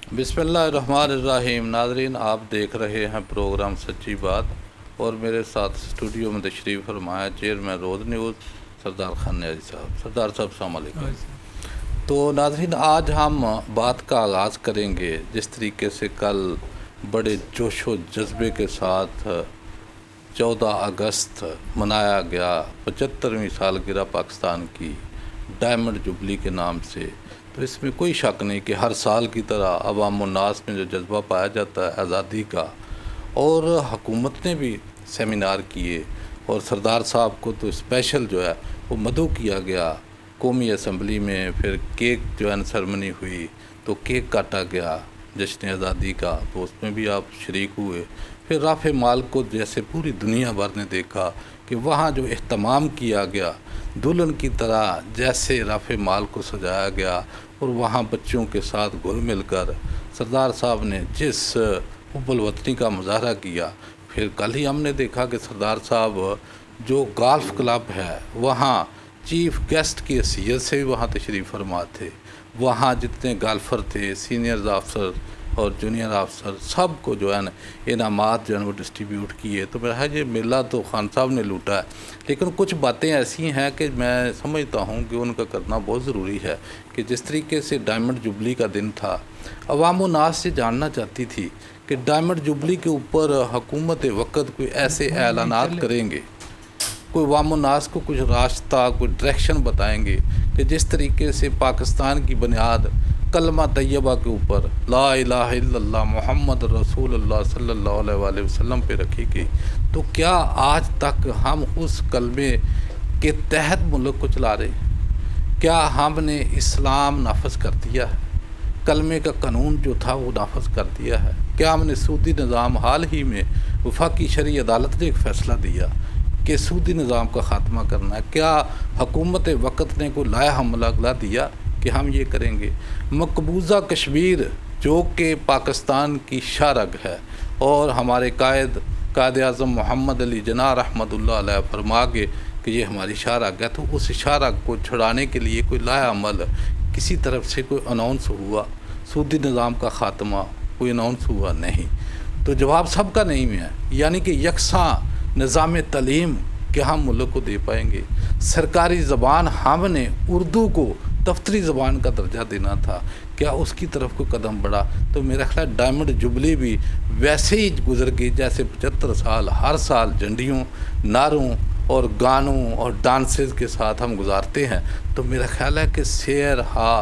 बिस्मिल्लाहिर्रहमानिर्रहीम। नाज़रीन, आप देख रहे हैं प्रोग्राम सच्ची बात और मेरे साथ स्टूडियो में तशरीफ़ फरमाया चेयरमैन रोज़ न्यूज़ सरदार खान न्याजी साहब। सरदार साहब अस्सलाम वालेकुम। तो नाज़रीन, आज हम बात का आगाज़ करेंगे जिस तरीके से कल बड़े जोश व जज्बे के साथ 14 अगस्त मनाया गया 75वीं सालगिरह पाकिस्तान की डायमंड जुबली के नाम से। तो इसमें कोई शक नहीं कि हर साल की तरह अवाम उन्नास में जो जज्बा पाया जाता है आज़ादी का, और हुकूमत ने भी सेमिनार किए और सरदार साहब को तो स्पेशल जो है वो मदऊ किया गया कौमी असम्बली में। फिर केक जो है सेरेमनी हुई तो केक काटा गया जश्न आज़ादी का, तो उसमें भी आप शरीक हुए। फिर राफ़े माल को जैसे पूरी दुनिया भर ने देखा कि वहाँ जो एहतमाम किया गया दुल्हन की तरह, जैसे राफ़े माल को सजाया गया और वहाँ बच्चों के साथ घुल मिलकर सरदार साहब ने जिस हुब्बुल वतनी का मुजाहरा किया। फिर कल ही हमने देखा कि सरदार साहब जो गोल्फ़ क्लब है वहाँ चीफ़ गेस्ट की हैसियत से भी वहाँ तशरीफ़ फरमा थे। वहाँ जितने गोल्फ़र थे, सीनियर अफसर और जूनियर अफसर, सब को जो है ना इनामात जो है वो डिस्ट्रीब्यूट किए। तो मेरा है ये मेला तो खान साहब ने लूटा है, लेकिन कुछ बातें ऐसी हैं कि मैं समझता हूँ कि उनका करना बहुत ज़रूरी है। कि जिस तरीके से डायमंड जुबली का दिन था, अवाम नास से जानना चाहती थी कि डायमंड जुबली के ऊपर हुकूमत वक़्त कोई ऐसे ऐलानात करेंगे, कोई अवाम नास को कुछ रास्ता, कोई डायरेक्शन बताएंगे कि जिस तरीके से पाकिस्तान की बुनियाद कलमा तैयबा के ऊपर ला इलाहा इल्लल्लाह मुहम्मद रसूलुल्लाह सल्लल्लाहु अलैहि वसल्लम पे रखी गई। तो क्या आज तक हम उस कलमे के तहत मुल्क को चला रहे? क्या हमने इस्लाम नाफज कर दिया है? कलमे का कानून जो था वो नाफज कर दिया है? क्या हमने सूदी निज़ाम, हाल ही में वफाकी शरई अदालत ने एक फ़ैसला दिया कि सूदी निज़ाम का ख़ात्मा करना है? क्या हुकूमत वक़्त ने कोई लाया हमला दिया कि हम ये करेंगे? मकबूजा कश्मीर जो कि पाकिस्तान की शारग है और हमारे कायद आज़म मोहम्मद अली जिन्ना रहमतुल्लाह अलैह फरमा के कि ये हमारी शारग है, तो उस शारग को छुड़ाने के लिए कोई लाया अमल किसी तरफ से कोई अनाउंस हुआ? सूदी निज़ाम का ख़ात्मा कोई अनाउंस हुआ? नहीं। तो जवाब सबका नहीं है, यानी कि यकसां निज़ाम तालीम कि हम मुल्क को दे पाएंगे। सरकारी ज़बान हमने उर्दू को दफ्तरी ज़बान का दर्जा देना था, क्या उसकी तरफ कोई कदम बढ़ा? तो मेरा ख्याल डायमंड जुबली भी वैसे ही गुजर गई जैसे 75 साल हर साल झंडियों, नारों और गानों और डांसेस के साथ हम गुजारते हैं। तो मेरा ख्याल है कि शेर हा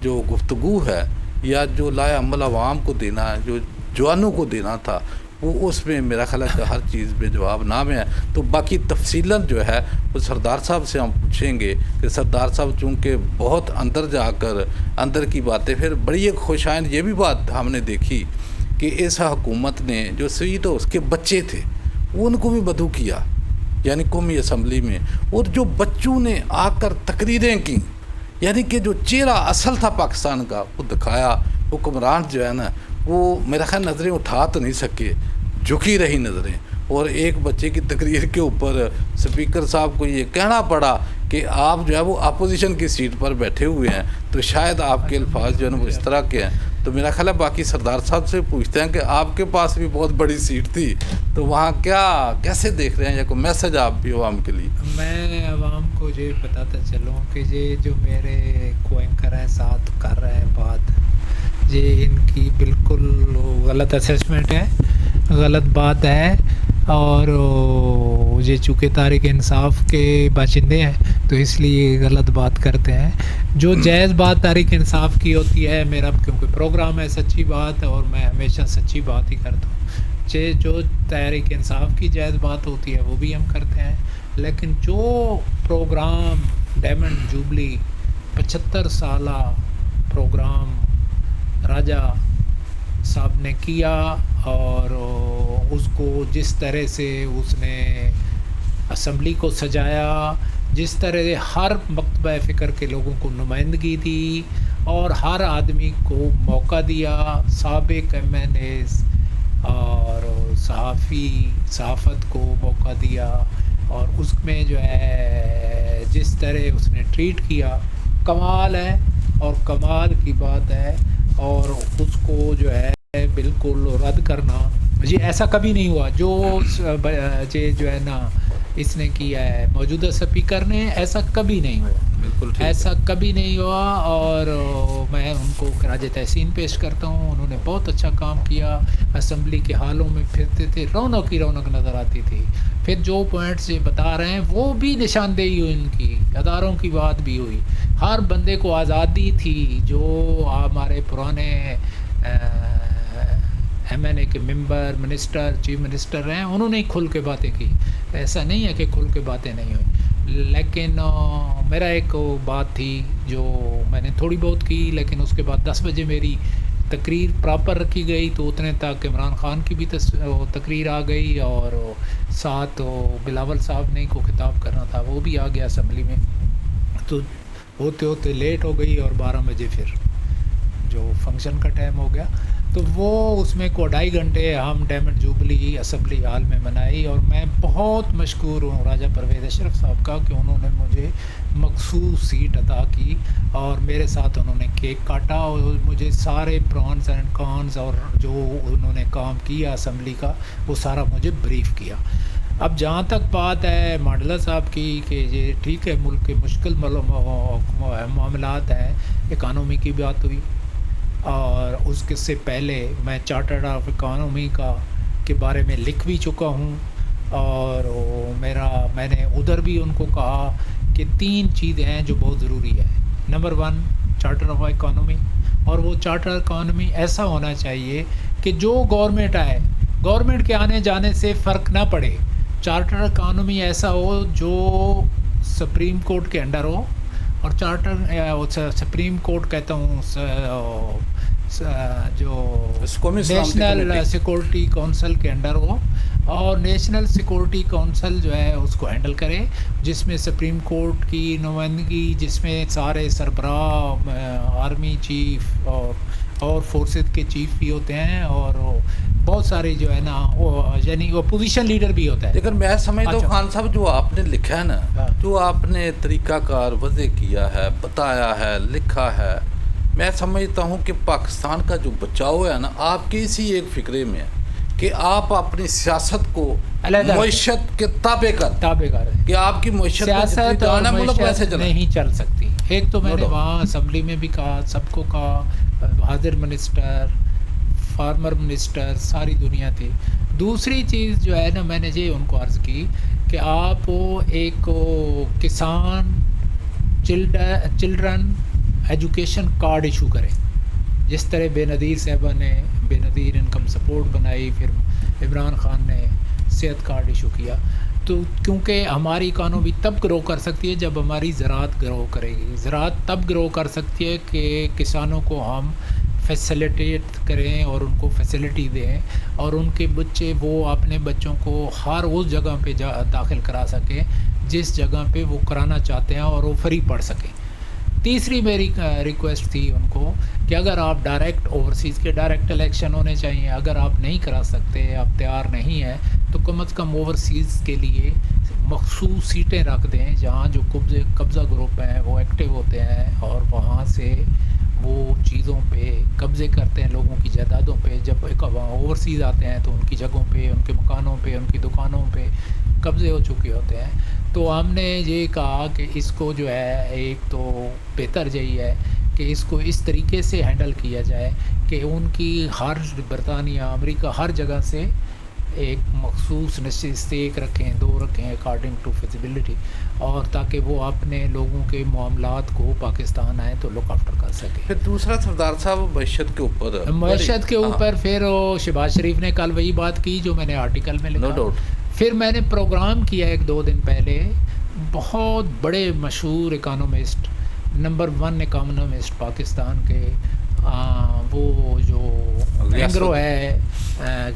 जो गुफ्तगू है या जो लाया अमल आवाम को देना है, जो जवानों को देना था, वो उसमें मेरा ख्याल है कि हर चीज़ में जवाब ना में है। तो बाकी तफसीलन जो है वो सरदार साहब से हम पूछेंगे कि सरदार साहब चूँकि बहुत अंदर जाकर अंदर की बातें, फिर बड़ी एक खुशाइन ये भी बात हमने देखी कि इस हुकूमत ने जो सही तो उसके बच्चे थे उनको भी मदऊ किया, यानी कौमी असम्बली में, और जो बच्चों ने आकर तकरीरें की, यानी कि जो चेहरा असल था पाकिस्तान का वो दिखाया। हुक्मरान जो है ना वो मेरा ख्याल नज़रें उठा तो नहीं सके, झुकी रही नज़रें। और एक बच्चे की तकरीर के ऊपर स्पीकर साहब को ये कहना पड़ा कि आप जो है वो अपोजिशन की सीट पर बैठे हुए हैं, तो शायद आपके अल्फाज जो है ना वो इस तरह के हैं। तो मेरा ख्याल है बाकी सरदार साहब से पूछते हैं कि आपके पास भी बहुत बड़ी सीट थी, तो वहाँ क्या कैसे देख रहे हैं, या कोई मैसेज आप भी आवाम के लिए? मैं आवाम को ये बताता चलूँ कि ये जो मेरे को एंकर हैं साथ कर रहे हैं बात, ये इनकी बिल्कुल गलत असेसमेंट है, गलत बात है। और ये चूँकि तारीख इंसाफ के बाशिंदे हैं तो इसलिए गलत बात करते हैं। जो जायज़ बात तारीख इंसाफ की होती है, मेरा क्योंकि प्रोग्राम है सच्ची बात और मैं हमेशा सच्ची बात ही करता हूँ। जो तारीख इंसाफ की जायज़ बात होती है वो भी हम करते हैं, लेकिन जो प्रोग्राम डायमंड जुबली 75 साला प्रोग्राम राजा साहब ने किया और उसको जिस तरह से उसने असम्बली को सजाया, जिस तरह से हर मकतबा फ़िक्र के लोगों को नुमाइंदगी दी और हर आदमी को मौका दिया, साबिक़ MNAs और सहाफ़त को मौका दिया, और उसमें जो है जिस तरह उसने ट्रीट किया कमाल है। और कमाल की बात है, और उसको जो है बिल्कुल रद्द करना, जी ऐसा कभी नहीं हुआ ये जो है ना इसने किया है मौजूदा स्पीकर ने, ऐसा कभी नहीं हुआ, बिल्कुल ठीक ऐसा है। कभी नहीं हुआ। और मैं उनको खराज तहसीन पेश करता हूँ, उन्होंने बहुत अच्छा काम किया, असम्बली के हालों में फिरते थे, रौनक ही रौनक नज़र आती थी। फिर जो पॉइंट्स ये बता रहे हैं वो भी निशानदेही हुई, उनकी अदारों की बात भी हुई, हर बंदे को आज़ादी थी। जो हमारे पुराने MNA के मेंबर, मिनिस्टर, चीफ मिनिस्टर रहे हैं, उन्होंने ही खुल के बातें की, ऐसा नहीं है कि खुल के बातें नहीं हुई। लेकिन मेरा एक बात थी जो मैंने थोड़ी बहुत की, लेकिन उसके बाद 10 बजे मेरी तकरीर प्रॉपर रखी गई, तो उतने तक इमरान ख़ान की भी तकरीर आ गई, और साथ बिलावल साहब ने को खिताब करना था, वो भी आ गया असम्बली में। तो होते होते लेट हो गई, और 12 बजे फिर जो फंक्शन का टाइम हो गया, तो वो उसमें को 2.5 घंटे हम डायमंड जुबली असम्बली हाल में मनाई। और मैं बहुत मशकूर हूँ राजा परवेज़ अशरफ साहब का कि उन्होंने मुझे मखसूस सीट अता की, और मेरे साथ उन्होंने केक काटा, और मुझे सारे प्रॉन्स एंड कॉन्स और जो उन्होंने काम किया असम्बली का, वो सारा मुझे ब्रीफ़ किया। अब जहाँ तक बात है माडला साहब की कि ये ठीक है, मुल्क के मुश्किल मामलात हैं, इकानमी की बात हुई, और उसके से पहले मैं चार्टर्ड ऑफ इकानमी के बारे में लिख भी चुका हूँ, और मैंने उधर भी उनको कहा कि 3 चीज़ें हैं जो बहुत ज़रूरी है। नंबर 1 चार्टर ऑफ इकानमी, और वो चार्टर इकानमी ऐसा होना चाहिए कि जो गवर्नमेंट आए, गवर्नमेंट के आने जाने से फ़र्क ना पड़े। चार्टर इकानमी ऐसा हो जो सुप्रीम कोर्ट के अंडर हो, और सुप्रीम कोर्ट कहता हूँ जो नेशनल सिक्योरिटी काउंसिल के अंडर हो, और नेशनल सिक्योरिटी काउंसिल जो है उसको हैंडल करे, जिसमें सुप्रीम कोर्ट की नुमाइंदगी, जिसमें सारे सरबराह, आर्मी चीफ और फोर्सेस के चीफ भी होते हैं, और बहुत सारे जो है ना यानी अपोजिशन लीडर भी होता है। लेकिन मैं समझता हूँ खान साहब, जो आपने लिखा है ना, जो आपने तरीक़ाकार वज़े किया है, बताया है, लिखा है, मैं समझता हूँ कि पाकिस्तान का जो बचाव है ना, आपकी इसी एक फ़िक्रे में है कि आप अपनी सियासत को मईशत के ताबे कर कि आपकी सियासत और मईशत नहीं चल सकती। एक तो मैंने वहाँ असम्बली में भी कहा, सबको कहा, हाजिर मिनिस्टर, फार्मर मिनिस्टर, सारी दुनिया थी। दूसरी चीज़ जो है ना, मैंने ये उनको अर्ज़ की कि आप एक किसान चिल्ड्रन एजुकेशन कार्ड इशू करें, जिस तरह बेनज़ीर साहबा ने बेनज़ीर इनकम सपोर्ट बनाई, फिर इमरान ख़ान ने सेहत कार्ड इशू किया। तो क्योंकि हमारी इकानमी तब ग्रो कर सकती है जब हमारी ज़राअत ग्रो करेगी। ज़राअत तब ग्रो कर सकती है कि किसानों को हम फैसिलिटेट करें और उनको फैसिलिटी दें, और उनके बच्चे वो अपने बच्चों को हर उस जगह पे दाखिल करा सकें जिस जगह पे वो कराना चाहते हैं, और वो फ्री पढ़ सकें। तीसरी मेरी रिक्वेस्ट थी उनको कि अगर आप डायरेक्ट ओवरसीज़ के डायरेक्ट इलेक्शन होने चाहिए, अगर आप नहीं करा सकते, आप तैयार नहीं हैं, तो कम से कम ओवरसीज़ के लिए मखसूस सीटें रख दें जहाँ जो कब्ज़ा ग्रुप हैं वो एक्टिव होते हैं, और वहाँ से वो चीज़ों पे कब्ज़े करते हैं, लोगों की जायदादों पे। जब ओवरसीज़ आते हैं तो उनकी जगहों पे, उनके मकानों पे, उनकी दुकानों पे कब्ज़े हो चुके होते हैं। तो हमने ये कहा कि इसको जो है, एक तो बेहतर यही है कि इसको इस तरीके से हैंडल किया जाए कि उनकी हर बरतानिया, अमेरिका, हर जगह से एक मखसूस नशिस्त, एक रखें, 2 रखें अकॉर्डिंग टू फिजिबिलिटी, और ताकि वो अपने लोगों के मामलात को पाकिस्तान आए तो लुक आफ्टर कर सके। फिर दूसरा सरदार साहब मैशत के ऊपर, मैशत के ऊपर फिर शहबाज शरीफ ने कल वही बात की जो मैंने आर्टिकल में लिखा। No doubt. फिर मैंने प्रोग्राम किया 1-2 दिन पहले, बहुत बड़े मशहूर इकानमिस्ट, नंबर 1 इकानमिस्ट पाकिस्तान के, वो जो एंग्रो है,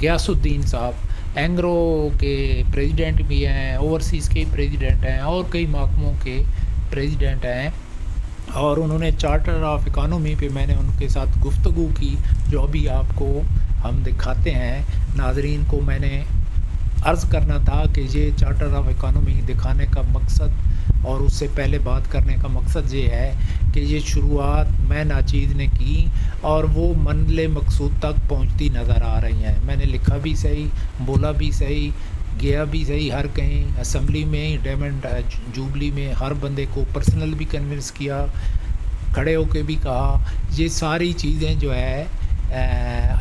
गियासुद्दीन साहब, एंग्रो के प्रेसिडेंट भी हैं, ओवरसीज़ के प्रेसिडेंट हैं, और कई महकमों के प्रेसिडेंट हैं, और उन्होंने चार्टर ऑफ इकानमी पे मैंने उनके साथ गुफ्तगू की, जो अभी आपको हम दिखाते हैं। नाजरीन को मैंने अर्ज़ करना था कि ये चार्टर ऑफ इकानमी दिखाने का मकसद और उससे पहले बात करने का मकसद ये है कि ये शुरुआत मैं नाचीज़ ने की और वो मनले मकसूद तक पहुंचती नज़र आ रही हैं। मैंने लिखा भी सही, बोला भी सही, गया भी सही, हर कहीं असम्बली में, डायमंड जुबली में हर बंदे को पर्सनल भी कन्विंस किया, खड़े होके भी कहा। ये सारी चीज़ें जो है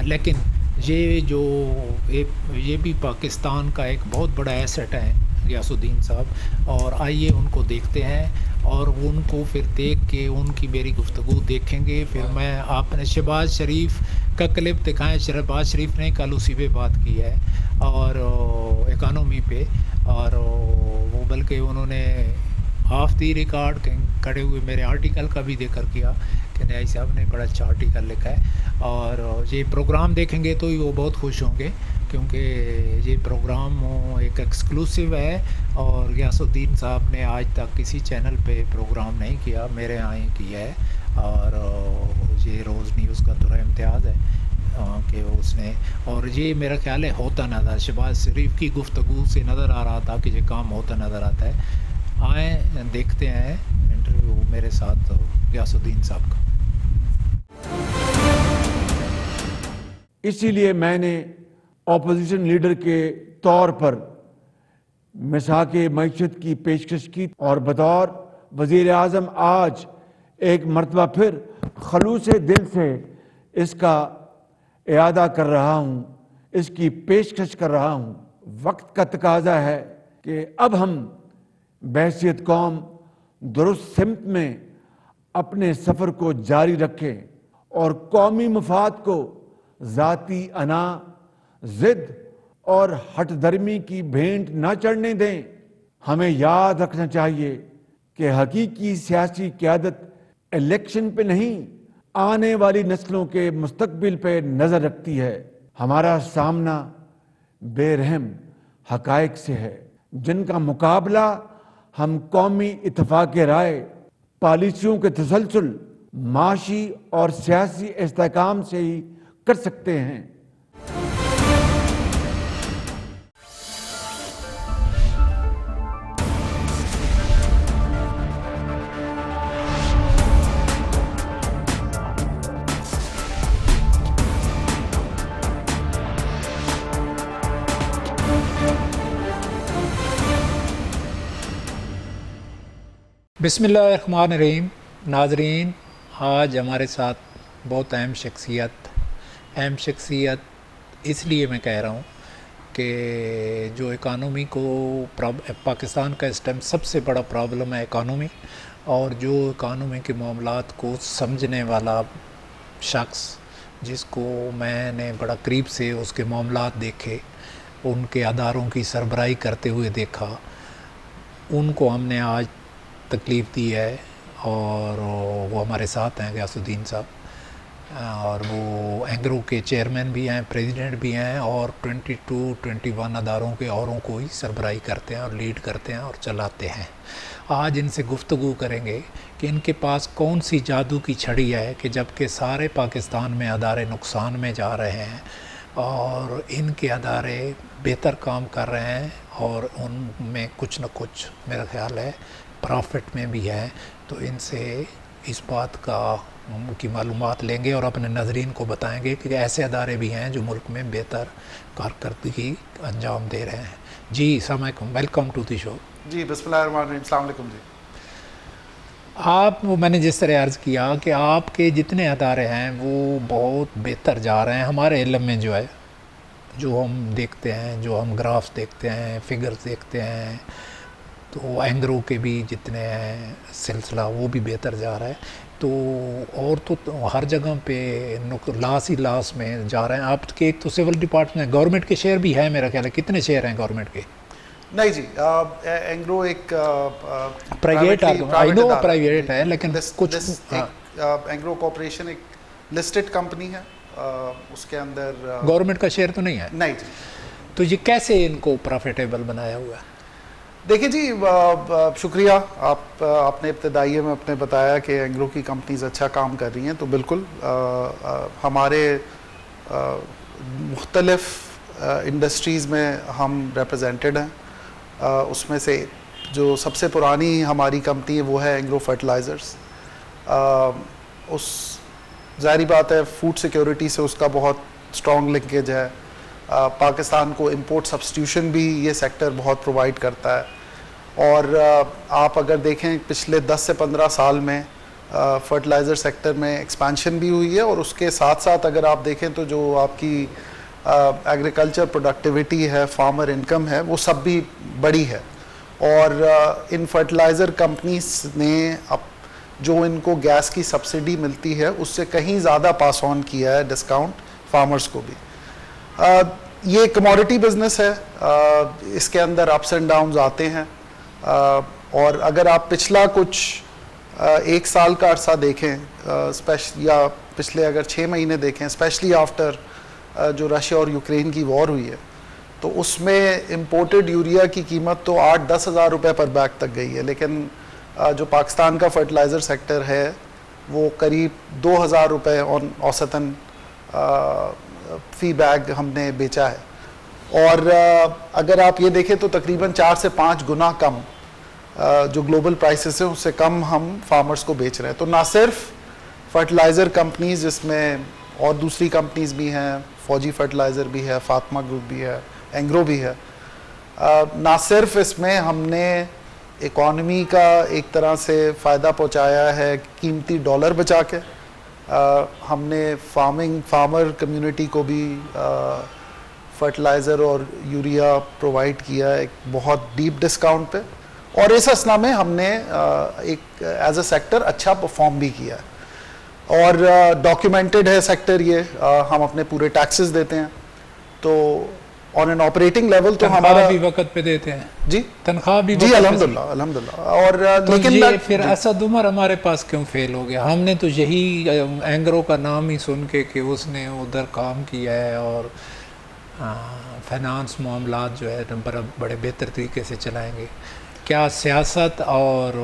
लेकिन ये भी पाकिस्तान का एक बहुत बड़ा एसेट है गियासुद्दीन साहब, और आइए उनको देखते हैं और उनको फिर देख के उनकी मेरी गुफ्तगू देखेंगे। फिर मैं आपने शहबाज शरीफ का क्लिप दिखाएं, शहबाज शरीफ ने कल उसी पे बात की है और इकानमी पे, और वो बल्कि उन्होंने ऑफ दी रिकॉर्ड खड़े हुए मेरे आर्टिकल का भी जिक्र किया कि न्याई साहब ने बड़ा अच्छा आर्टिकल लिखा है। और ये प्रोग्राम देखेंगे तो वो बहुत खुश होंगे क्योंकि ये प्रोग्राम एक एक्सक्लूसिव है और गियासुद्दीन साहब ने आज तक किसी चैनल पे प्रोग्राम नहीं किया, मेरे यहाँ ही किया है। और ये रोज़ न्यूज़ का तो इम्तियाज़ है कि उसने, और ये मेरा ख्याल है होता नज़र, शहबाज शरीफ की गुफ्तगू से नज़र आ रहा था कि ये काम होता नज़र आता है। आए देखते हैं इंटरव्यू मेरे साथ गियासुद्दीन साहब का। इसीलिए मैंने ऑपोजिशन लीडर के तौर पर मिसाके मईशत की पेशकश की और बतौर वज़ीर आज़म आज एक मरतबा फिर खलूस दिल से इसका इयादा कर रहा हूँ, इसकी पेशकश कर रहा हूँ। वक्त का तकाजा है कि अब हम बहसियत कौम दुरुस्त सिमत में अपने सफ़र को जारी रखें और कौमी मफाद को ज़ाती अना, ज़िद और हठधर्मी की भेंट न चढ़ने दें। हमें याद रखना चाहिए कि हकीकी सियासी क़यादत इलेक्शन पे नहीं, आने वाली नस्लों के मुस्तकबिल पे नज़र रखती है। हमारा सामना बेरहम हक़ाइक़ से है जिनका मुकाबला हम कौमी इत्तेफाक राय, पॉलिसियों के तसलसल, माशी और सियासी इस्तेहकाम से ही कर सकते हैं। बिस्मिल्लाहिर्रहमानिर्रहीम। नाज़रीन, आज हमारे साथ बहुत अहम शख्सियत इसलिए मैं कह रहा हूँ कि जो इकानमी को पाकिस्तान का इस टाइम सबसे बड़ा प्रॉब्लम है इकानमी, और जो इकानमी के मामलात को समझने वाला शख्स जिसको मैंने बड़ा करीब से उसके मामलात देखे, उनके अदारों की सरबराही करते हुए देखा, उनको हमने आज तकलीफ़ दी है और वो हमारे साथ हैं गियासुद्दीन साहब, और वो एंग्रो के चेयरमैन भी हैं, प्रेसिडेंट भी हैं, और 21 अदारों के औरों को ही सरबराही करते हैं और लीड करते हैं और चलाते हैं। आज इनसे गुफ्तगू करेंगे कि इनके पास कौन सी जादू की छड़ी है कि जबकि सारे पाकिस्तान में अदारे नुकसान में जा रहे हैं और इनके अदारे बेहतर काम कर रहे हैं और उनमें कुछ न कुछ मेरा ख्याल है प्रॉफिट में भी है। तो इनसे इस बात की मालूमात लेंगे और अपने नाज़रीन को बताएंगे कि ऐसे अदारे भी हैं जो मुल्क में बेहतर कारकर्दगी अंजाम दे रहे हैं। जी अस्सलाम वालेकुम, वेलकम टू द शो। जी बिस्मिल्लाहिर्रहमानिर्रहीम, अस्सलाम वालेकुम जी। आप, मैंने जिस तरह अर्ज़ किया कि आपके जितने अदारे हैं वो बहुत बेहतर जा रहे हैं हमारे इल्म में, जो है जो हम देखते हैं, जो हम ग्राफ्स देखते हैं, फिगर्स देखते हैं, तो एंग्रो के भी जितने हैं सिलसिला वो भी बेहतर जा रहा है। तो और तो हर जगह पे लॉस ही लॉस में जा रहे हैं। आपके एक तो सिविल डिपार्टमेंट, गवर्नमेंट के शेयर भी है मेरा ख्याल है, कितने शेयर हैं गवर्नमेंट के? नहीं जी, एंग्रो एक प्राइवेट, आई नो प्राइवेट है, लेकिन कुछ एंग्रो कॉर्पोरेशन एक लिस्टेड कंपनी है, उसके अंदर गवर्नमेंट का शेयर तो नहीं है? नहीं जी। तो ये कैसे इनको प्रॉफिटेबल बनाया हुआ है? देखिए जी, शुक्रिया, आपने इब्तदाइये में अपने बताया कि एंग्रो की कंपनीज अच्छा काम कर रही हैं, तो बिल्कुल हमारे मुख्तलिफ इंडस्ट्रीज़ में हम रिप्रेजेंटेड हैं। उसमें से जो सबसे पुरानी हमारी कंपनी है वो है एग्रो फर्टिलाइज़र्स। उस ज़ाहिर बात है फूड सिक्योरिटी से उसका बहुत स्ट्रॉन्ग लिंकेज है। पाकिस्तान को इंपोर्ट सब्स्टिट्यूशन भी ये सेक्टर बहुत प्रोवाइड करता है। और आप अगर देखें पिछले 10 से 15 साल में फर्टिलाइज़र सेक्टर में एक्सपेंशन भी हुई है, और उसके साथ साथ अगर आप देखें तो जो आपकी एग्रीकल्चर प्रोडक्टिविटी है, फार्मर इनकम है, वो सब भी बड़ी है। और इन फर्टिलाइज़र कंपनीज ने अब जो इनको गैस की सब्सिडी मिलती है उससे कहीं ज़्यादा पास ऑन किया है डिस्काउंट फार्मर्स को भी। ये कमोडिटी बिजनेस है, इसके अंदर अप्स एंड डाउन्स आते हैं। और अगर आप पिछला कुछ 1 साल का अरसा देखें या पिछले अगर 6 महीने देखें, स्पेशली आफ्टर जो रशिया और यूक्रेन की वॉर हुई है, तो उसमें इम्पोर्टेड यूरिया की कीमत तो 8-10 हज़ार रुपये पर बैग तक गई है। लेकिन जो पाकिस्तान का फर्टिलाइज़र सेक्टर है वो करीब 2,000 रुपये औसतन फ़ी बैग हमने बेचा है। और अगर आप ये देखें तो तकरीबन 4 से 5 गुना कम जो ग्लोबल प्राइसेस है उससे कम हम फार्मर्स को बेच रहे हैं। तो ना सिर्फ फर्टिलाइज़र कंपनीज, जिसमें और दूसरी कंपनीज भी हैं, फौजी फर्टिलाइज़र भी है, फातिमा ग्रुप भी है, एंग्रो भी है, ना सिर्फ इसमें हमने इकॉनमी का एक तरह से फ़ायदा पहुंचाया है कीमती डॉलर बचा के, हमने फार्मर कम्युनिटी को भी फर्टिलाइज़र और यूरिया प्रोवाइड किया एक बहुत डीप डिस्काउंट पे। और इस असना में हमने एक एज अ सेक्टर अच्छा परफॉर्म भी किया है। और डॉक्यूमेंटेड है सेक्टर ये, हम अपने पूरे टैक्सेस देते हैं, तो ऑन एन ऑपरेटिंग लेवल तो हमारा भी वक्त पे देते हैं जी, तनख्वाह भी जी अल्हम्दुलिल्लाह। और तो लेकिन फिर असद उमर हमारे पास क्यों फेल हो गया? हमने तो यही एंग्रो का नाम ही सुन के कि उसने उधर काम किया है और फाइनेंस मामलात जो है बड़े बेहतर तरीके से चलाएंगे। क्या सियासत और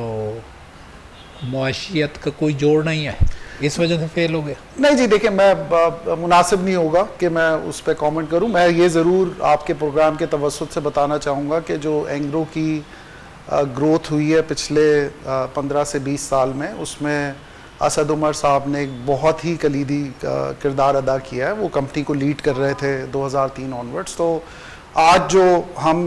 मुआशियत का कोई जोड़ नहीं है, इस वजह से फेल हो गया? नहीं जी, देखिए मैं मुनासिब नहीं होगा कि मैं उस पर कमेंट करूं। मैं ये ज़रूर आपके प्रोग्राम के तवस्सुत से बताना चाहूँगा कि जो एंग्रो की ग्रोथ हुई है पिछले 15 से 20 साल में, उसमें असद उमर साहब ने एक बहुत ही कलीदी किरदार अदा किया है। वो कंपनी को लीड कर रहे थे 2003 ऑनवर्ड्स। तो आज जो हम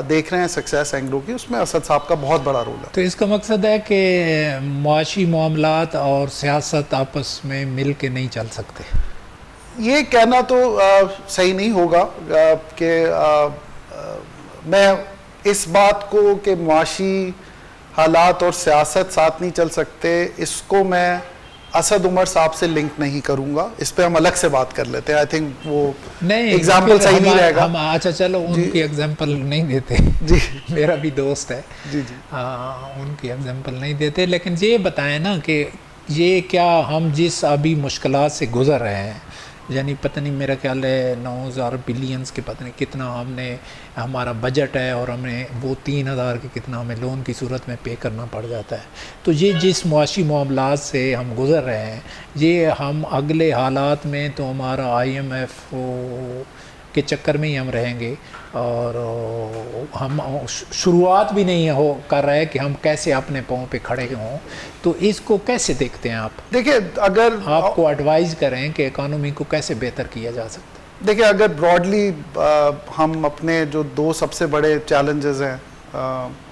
देख रहे हैं सक्सेस एंग्रो की, उसमें असद साहब का बहुत बड़ा रोल है। तो इसका मकसद है कि मुआशी मामलात और सियासत आपस में मिल के नहीं चल सकते? ये कहना तो सही नहीं होगा कि मैं इस बात को कि मुआशी हालात और सियासत साथ नहीं चल सकते, इसको मैं असद उमर साहब से लिंक नहीं करूंगा। इस पे हम अलग से बात कर लेते हैं। आई थिंक वो एग्जाम्पल सही नहीं रहेगा। अच्छा चलो, उनकी एग्जाम्पल नहीं देते जी। मेरा भी दोस्त है जी। उनकी एग्जाम्पल नहीं देते। लेकिन ये बताएं ना कि ये क्या हम जिस अभी मुश्किलात से गुजर रहे हैं, यानी पता नहीं मेरा ख्याल है 9,000 बिलियंस के पता नहीं कितना हमने हमारा बजट है, और हमें वो 3,000 के कितना हमें लोन की सूरत में पे करना पड़ जाता है। तो ये जिस मुआशी मामलात से हम गुज़र रहे हैं, ये हम अगले हालात में तो हमारा IMF के चक्कर में ही हम रहेंगे, और हम शुरुआत भी नहीं हो कर रहे हैं कि हम कैसे अपने पाँव पे खड़े हों। तो इसको कैसे देखते हैं आप? देखिए, अगर आपको एडवाइस करें कि इकोनॉमी को कैसे बेहतर किया जा सकता है? देखिए, अगर ब्रॉडली हम अपने जो 2 सबसे बड़े चैलेंजेस हैं,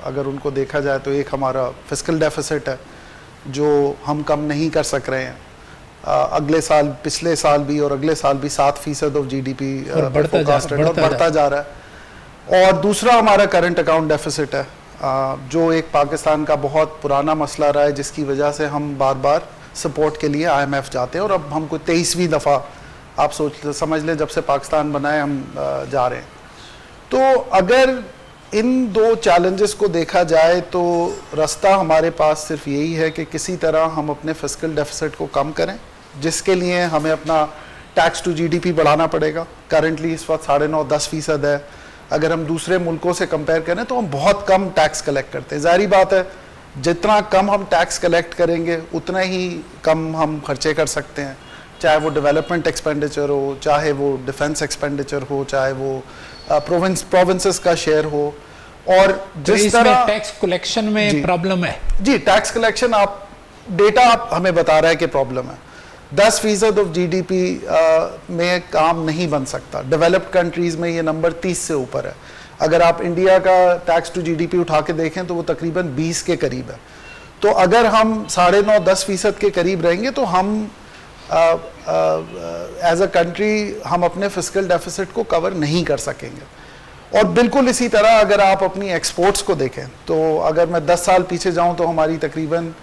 अगर उनको देखा जाए तो एक हमारा फिस्कल डेफिसिट है जो हम कम नहीं कर सक रहे हैं। अगले साल, पिछले साल भी और अगले साल भी 7% ऑफ GDP बढ़ता जा रहा है। और दूसरा हमारा करंट अकाउंट डेफिसिट है, जो एक पाकिस्तान का बहुत पुराना मसला रहा है, जिसकी वजह से हम बार बार सपोर्ट के लिए IMF जाते हैं। और अब हमको 23वीं दफ़ा आप समझ लें जब से पाकिस्तान बनाए हम जा रहे हैं। तो अगर इन 2 चैलेंजेस को देखा जाए तो रास्ता हमारे पास सिर्फ यही है कि किसी तरह हम अपने फिस्कल डेफिसिट को कम करें, जिसके लिए हमें अपना टैक्स टू GDP बढ़ाना पड़ेगा। करंटली इस वक्त 9.5-10% है। अगर हम दूसरे मुल्कों से कंपेयर करें तो हम बहुत कम टैक्स कलेक्ट करते हैं। ज़ाहिर बात है, जितना कम हम टैक्स कलेक्ट करेंगे उतना ही कम हम खर्चे कर सकते हैं, चाहे वो डेवलपमेंट एक्सपेंडिचर हो, चाहे वो डिफेंस एक्सपेंडिचर हो, चाहे वो प्रोविंसेस का शेयर हो। तो और जिस तरह टैक्स कलेक्शन में प्रॉब्लम है जी, टैक्स कलेक्शन आप डेटा आप हमें बता रहा है कि प्रॉब्लम है। 10% ऑफ जीडीपी में काम नहीं बन सकता। डेवलप्ड कंट्रीज में ये नंबर 30 से ऊपर है। अगर आप इंडिया का टैक्स टू जीडीपी उठा के देखें तो वो तकरीबन 20 के करीब है। तो अगर हम 9.5-10% के करीब रहेंगे तो हम एज अ कंट्री हम अपने फिस्कल डेफिसिट को कवर नहीं कर सकेंगे। और बिल्कुल इसी तरह अगर आप अपनी एक्सपोर्ट्स को देखें तो अगर मैं 10 साल पीछे जाऊं तो हमारी तकरीबन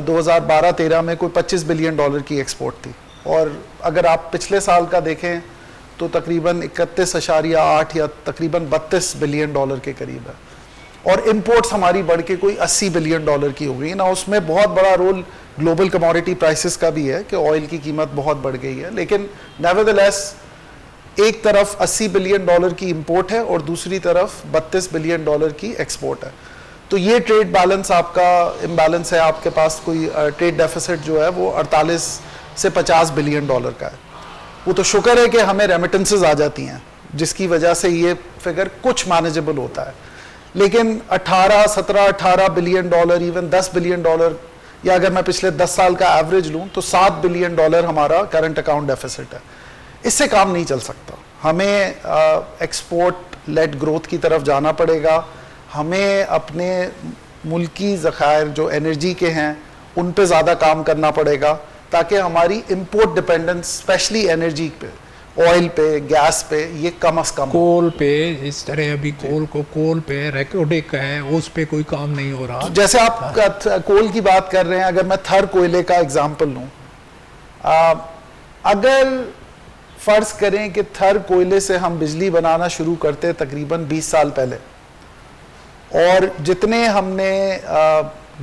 2012-13 में कोई $25 बिलियन की एक्सपोर्ट थी, और अगर आप पिछले साल का देखें तो तकरीबन 31.8 या तकरीबन $32 बिलियन के करीब है। और इंपोर्ट्स हमारी बढ़ के कोई $80 बिलियन की हो गई ना। उसमें बहुत बड़ा रोल ग्लोबल कमोडिटी प्राइसेस का भी है कि ऑयल की कीमत बहुत बढ़ गई है, लेकिन नेवरदलेस एक तरफ $80 बिलियन की इंपोर्ट है और दूसरी तरफ $32 बिलियन की एक्सपोर्ट है। तो ये ट्रेड बैलेंस आपका इम्बैलेंस है। आपके पास कोई ट्रेड डेफिसिट जो है वो 48 से 50 बिलियन डॉलर का है। वो तो शुक्र है कि हमें रेमिटेंसेस आ जाती हैं जिसकी वजह से ये फिगर कुछ मैनेजेबल होता है, लेकिन 17-18 बिलियन डॉलर, इवन $10 बिलियन, या अगर मैं पिछले 10 साल का एवरेज लूँ तो $7 बिलियन हमारा करंट अकाउंट डेफिसिट है। इससे काम नहीं चल सकता। हमें एक्सपोर्ट लेड ग्रोथ की तरफ जाना पड़ेगा। हमें अपने मुल्की ज़खायर जो एनर्जी के हैं उन पे ज़्यादा काम करना पड़ेगा ताकि हमारी इंपोर्ट डिपेंडेंस स्पेशली एनर्जी पे, ऑयल पे, गैस पे, ये कम से कम। कोल पे इस तरह अभी कोल पे रिकॉर्डिक है, उस पे कोई काम नहीं हो रहा। जैसे आप कोल की बात कर रहे हैं, अगर मैं थर कोयले का एग्जांपल लूँ, अगर फ़र्ज़ करें कि थर कोयले से हम बिजली बनाना शुरू करते तकरीबन 20 साल पहले, और जितने हमने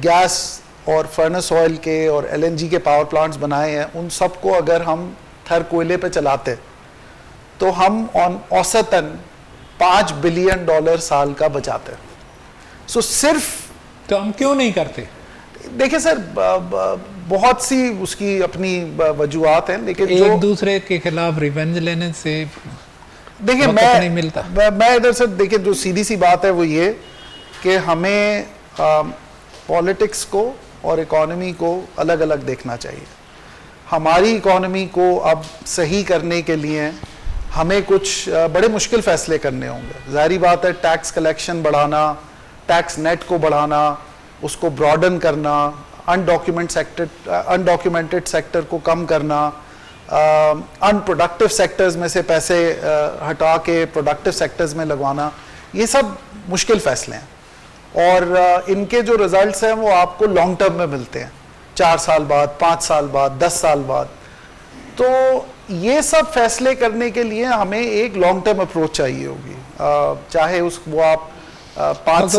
गैस और फर्नेस ऑयल के और एलएनजी के पावर प्लांट्स बनाए हैं उन सबको अगर हम थर कोयले पे चलाते तो हम औसतन $5 बिलियन साल का बचाते। सो सिर्फ तो हम क्यों नहीं करते? देखिए सर, बहुत सी उसकी अपनी वजूहत हैं, लेकिन एक दूसरे के खिलाफ रिवेंज लेने से देखिए नहीं मिलता। मैं इधर से देखिए जो सीधी सी बात है वो ये कि हमें पॉलिटिक्स को और इकोनॉमी को अलग अलग देखना चाहिए। हमारी इकोनॉमी को अब सही करने के लिए हमें कुछ बड़े मुश्किल फैसले करने होंगे। ज़ाहिरी बात है, टैक्स कलेक्शन बढ़ाना, टैक्स नेट को बढ़ाना, उसको ब्रॉडन करना, अनडॉक्यूमेंटेड सेक्टर को कम करना, अनप्रोडक्टिव सेक्टर्स में से पैसे हटा के प्रोडक्टिव सेक्टर्स में लगवाना, ये सब मुश्किल फैसले हैं और इनके जो रिजल्ट्स हैं वो आपको लॉन्ग टर्म में मिलते हैं, 4 साल बाद, 5 साल बाद, 10 साल बाद। तो ये सब फैसले करने के लिए हमें एक लॉन्ग टर्म अप्रोच चाहिए होगी, चाहे उस वो आप 5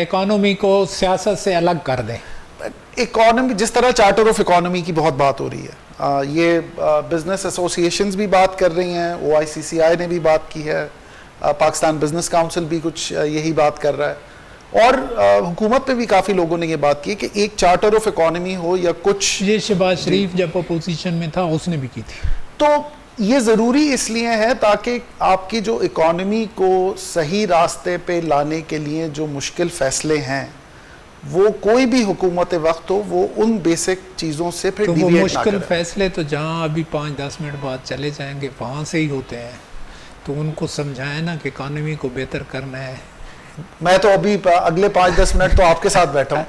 इकोनॉमी को सियासत से अलग कर दें। इकोनॉमी जिस तरह चार्टर ऑफ इकोनॉमी की बहुत बात हो रही है, ये बिजनेस एसोसिएशंस भी बात कर रही हैं, OICCI ने भी बात की है, पाकिस्तान बिजनेस काउंसिल भी कुछ यही बात कर रहा है, और हुकूमत पे भी काफ़ी लोगों ने ये बात की कि एक चार्टर ऑफ इकोनॉमी हो या कुछ। ये शहबाज शरीफ जब अपोजिशन में था उसने भी की थी। तो ये ज़रूरी इसलिए है ताकि आपकी जो इकोनॉमी को सही रास्ते पे लाने के लिए जो मुश्किल फ़ैसले हैं वो कोई भी हुकूमत वक्त हो वो उन बेसिक चीज़ों से फिर तो वो डिविएट ना मुश्किल करे। फैसले तो जहाँ अभी 5-10 मिनट बाद चले जाएंगे वहाँ से ही होते हैं, तो उनको समझाएं ना कि इकोनॉमी को बेहतर करना है। मैं तो अभी अगले 5-10 मिनट तो आपके साथ बैठा हूँ,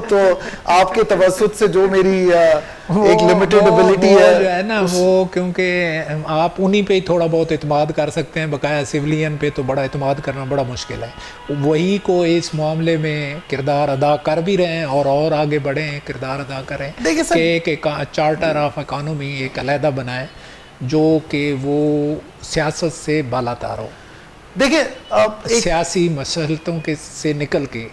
तो आपके तवज्जुद से जो मेरी एक लिमिटेड एबिलिटी है जो है ना वो, क्योंकि आप उन्हीं पे ही थोड़ा बहुत इत्माद कर सकते हैं, बकाया सिविलियन पे तो बड़ा इत्माद करना बड़ा मुश्किल है। वही को इस मामले में किरदार अदा कर भी रहे हैं और आगे बढ़े, किरदार अदा करें कि एक चार्टर ऑफ इकोनॉमी एक अलहदा बनाए जो कि वो सियासत से बालातार हो। देखिए सियासी मसलतों के से निकल के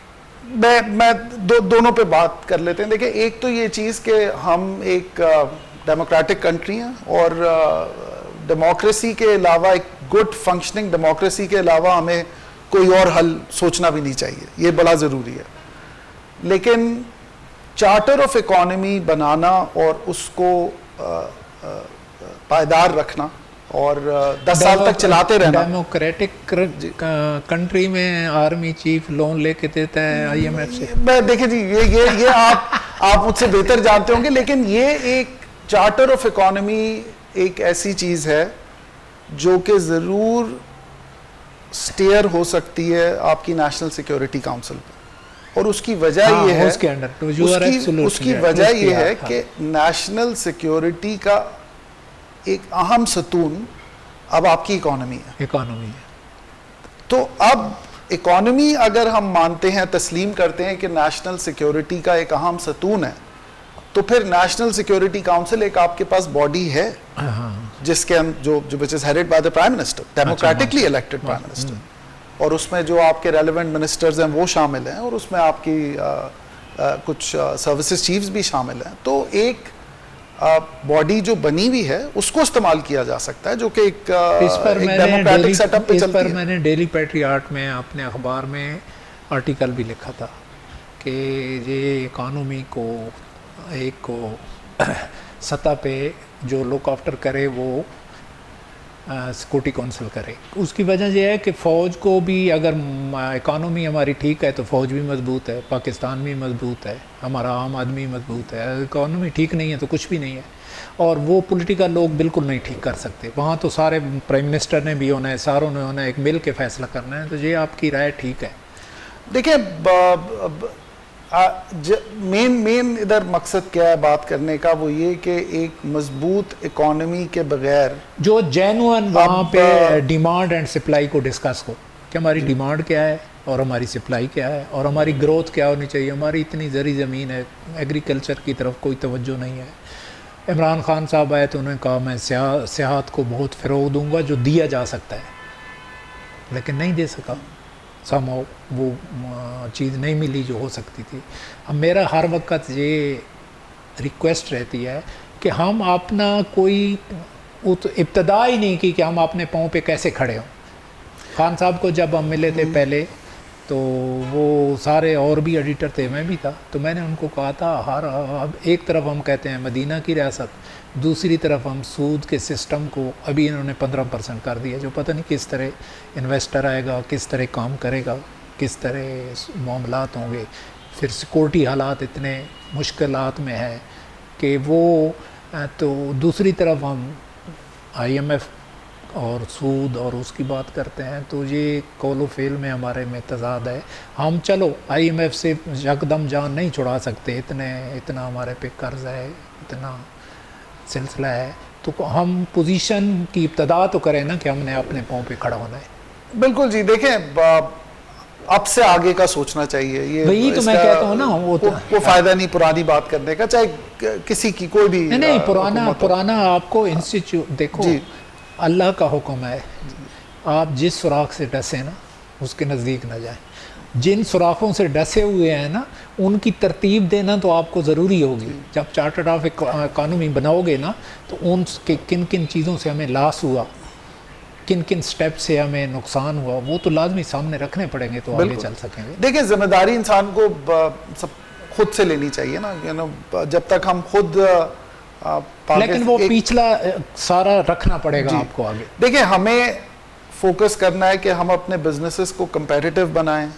मैं दोनों पे बात कर लेते हैं। देखिए, एक तो ये चीज़ कि हम एक डेमोक्रेटिक कंट्री हैं और डेमोक्रेसी के अलावा, एक गुड फंक्शनिंग डेमोक्रेसी के अलावा हमें कोई और हल सोचना भी नहीं चाहिए, ये बड़ा ज़रूरी है। लेकिन चार्टर ऑफ इकोनॉमी बनाना और उसको पायदार रखना और 10 साल तक चलाते रहना। डेमोक्रेटिक कंट्री में आर्मी चीफ लोन लेके देता है IMF से। देखिए जी, ये आप मुझसे बेहतर जानते होंगे, लेकिन ये एक चार्टर ऑफ इकोनॉमी एक ऐसी चीज है जो कि जरूर स्टेयर हो सकती है आपकी नेशनल सिक्योरिटी काउंसिल पे, और उसकी वजह ये है, उसके अंडर उसकी वजह ये है कि नेशनल सिक्योरिटी का एक अहम सतून अब आपकी इकोनॉमी है। तो अब इकोनॉमी अगर हम मानते हैं, तस्लीम करते हैं कि नेशनल सिक्योरिटी का एक अहम सतून है, तो फिर नेशनल सिक्योरिटी काउंसिल एक आपके पास बॉडी है जिसके जो which is headed by the prime minister, democratically elected prime minister, और उसमें जो आपके रेलेवेंट मिनिस्टर्स हैं वो शामिल हैं, और उसमें आपकी कुछ सर्विसेज चीफ्स भी शामिल हैं। तो एक बॉडी जो बनी हुई है उसको इस्तेमाल किया जा सकता है, जो कि एक डेमोक्रेटिक सेटअप पे चलती है। इस पर मैंने डेली पैट्रियट में अपने अखबार में आर्टिकल भी लिखा था कि ये इकोनॉमी को एक सतह पे जो लुक आफ्टर करे वो सिक्योरिटी काउंसिल करे। उसकी वजह यह है कि फ़ौज को भी, अगर इकानमी हमारी ठीक है तो फ़ौज भी मजबूत है, पाकिस्तान भी मजबूत है, हमारा आम आदमी मजबूत है। इकानमी ठीक नहीं है तो कुछ भी नहीं है, और वो पॉलिटिकल लोग बिल्कुल नहीं ठीक कर सकते। वहाँ तो सारे प्राइम मिनिस्टर ने भी होना है, सारों ने होना है, एक मिल के फैसला करना है। तो ये आपकी राय ठीक है। देखिए, मेन इधर मकसद क्या है बात करने का, वो ये कि एक मजबूत इकोनॉमी के बगैर जो जेन्युइन वहाँ पे डिमांड एंड सप्लाई को डिस्कस हो कि हमारी डिमांड क्या है और हमारी सप्लाई क्या है और हमारी ग्रोथ क्या होनी चाहिए। हमारी इतनी ज़री ज़मीन है, एग्रीकल्चर की तरफ कोई तवज्जो नहीं है। इमरान खान साहब आए तो उन्होंने कहा मैं सियाहत को बहुत फ़रोग़ दूँगा, जो दिया जा सकता है, लेकिन नहीं दे सका। समहाउ वो चीज़ नहीं मिली जो हो सकती थी। अब मेरा हर वक्त ये रिक्वेस्ट रहती है कि हम अपना कोई इब्तदा ही नहीं की कि हम अपने पाँव पे कैसे खड़े हों। खान साहब को जब हम मिले थे पहले, तो वो सारे और भी एडिटर थे, मैं भी था, तो मैंने उनको कहा था अब एक तरफ हम कहते हैं मदीना की रियासत, दूसरी तरफ हम सूद के सिस्टम को अभी इन्होंने 15% कर दिया, जो पता नहीं किस तरह इन्वेस्टर आएगा, किस तरह काम करेगा, किस तरह मामलात होंगे। फिर सिक्योरिटी हालात इतने मुश्किलात में है कि वो, तो दूसरी तरफ हम IMF और सूद और उसकी बात करते हैं, तो ये कौलो फेल में हमारे में तजाद है। हम चलो IMF से यकदम जान नहीं छुड़ा सकते, इतना हमारे पे कर्ज है, इतना सिलसिला है, तो हम पोजीशन की इब्तदा तो करें ना कि हमने अपने पाँव पे खड़ा होना है। बिल्कुल जी, देखें अब से आगे का सोचना चाहिए। ये वही तो मैं कहता हूँ ना, वो फायदा नहीं पुरानी बात करने का, चाहे किसी की कोई भी नहीं पुराना आपको इंस्टीट्यूट देखो, अल्लाह का हुक्म है, आप जिस सुराख से डसे ना उसके नज़दीक ना जाए। जिन सुराखों से डसे हुए हैं ना उनकी तरतीब देना तो आपको ज़रूरी होगी। जब चार्टर्ड ऑफ इकोनॉमी बनाओगे ना, तो उन किन किन चीज़ों से हमें लॉस हुआ, किन किन स्टेप से हमें नुकसान हुआ, वो तो लाजमी सामने रखने पड़ेंगे तो आगे चल सकेंगे। देखिए, जिम्मेदारी इंसान को सब खुद से लेनी चाहिए ना, जब तक हम खुद लेकिन वो पिछला सारा रखना पड़ेगा आपको आगे। देखिए, हमें फोकस करना है कि हम अपने बिजनेसेस को कंपेटिटिव बनाएं,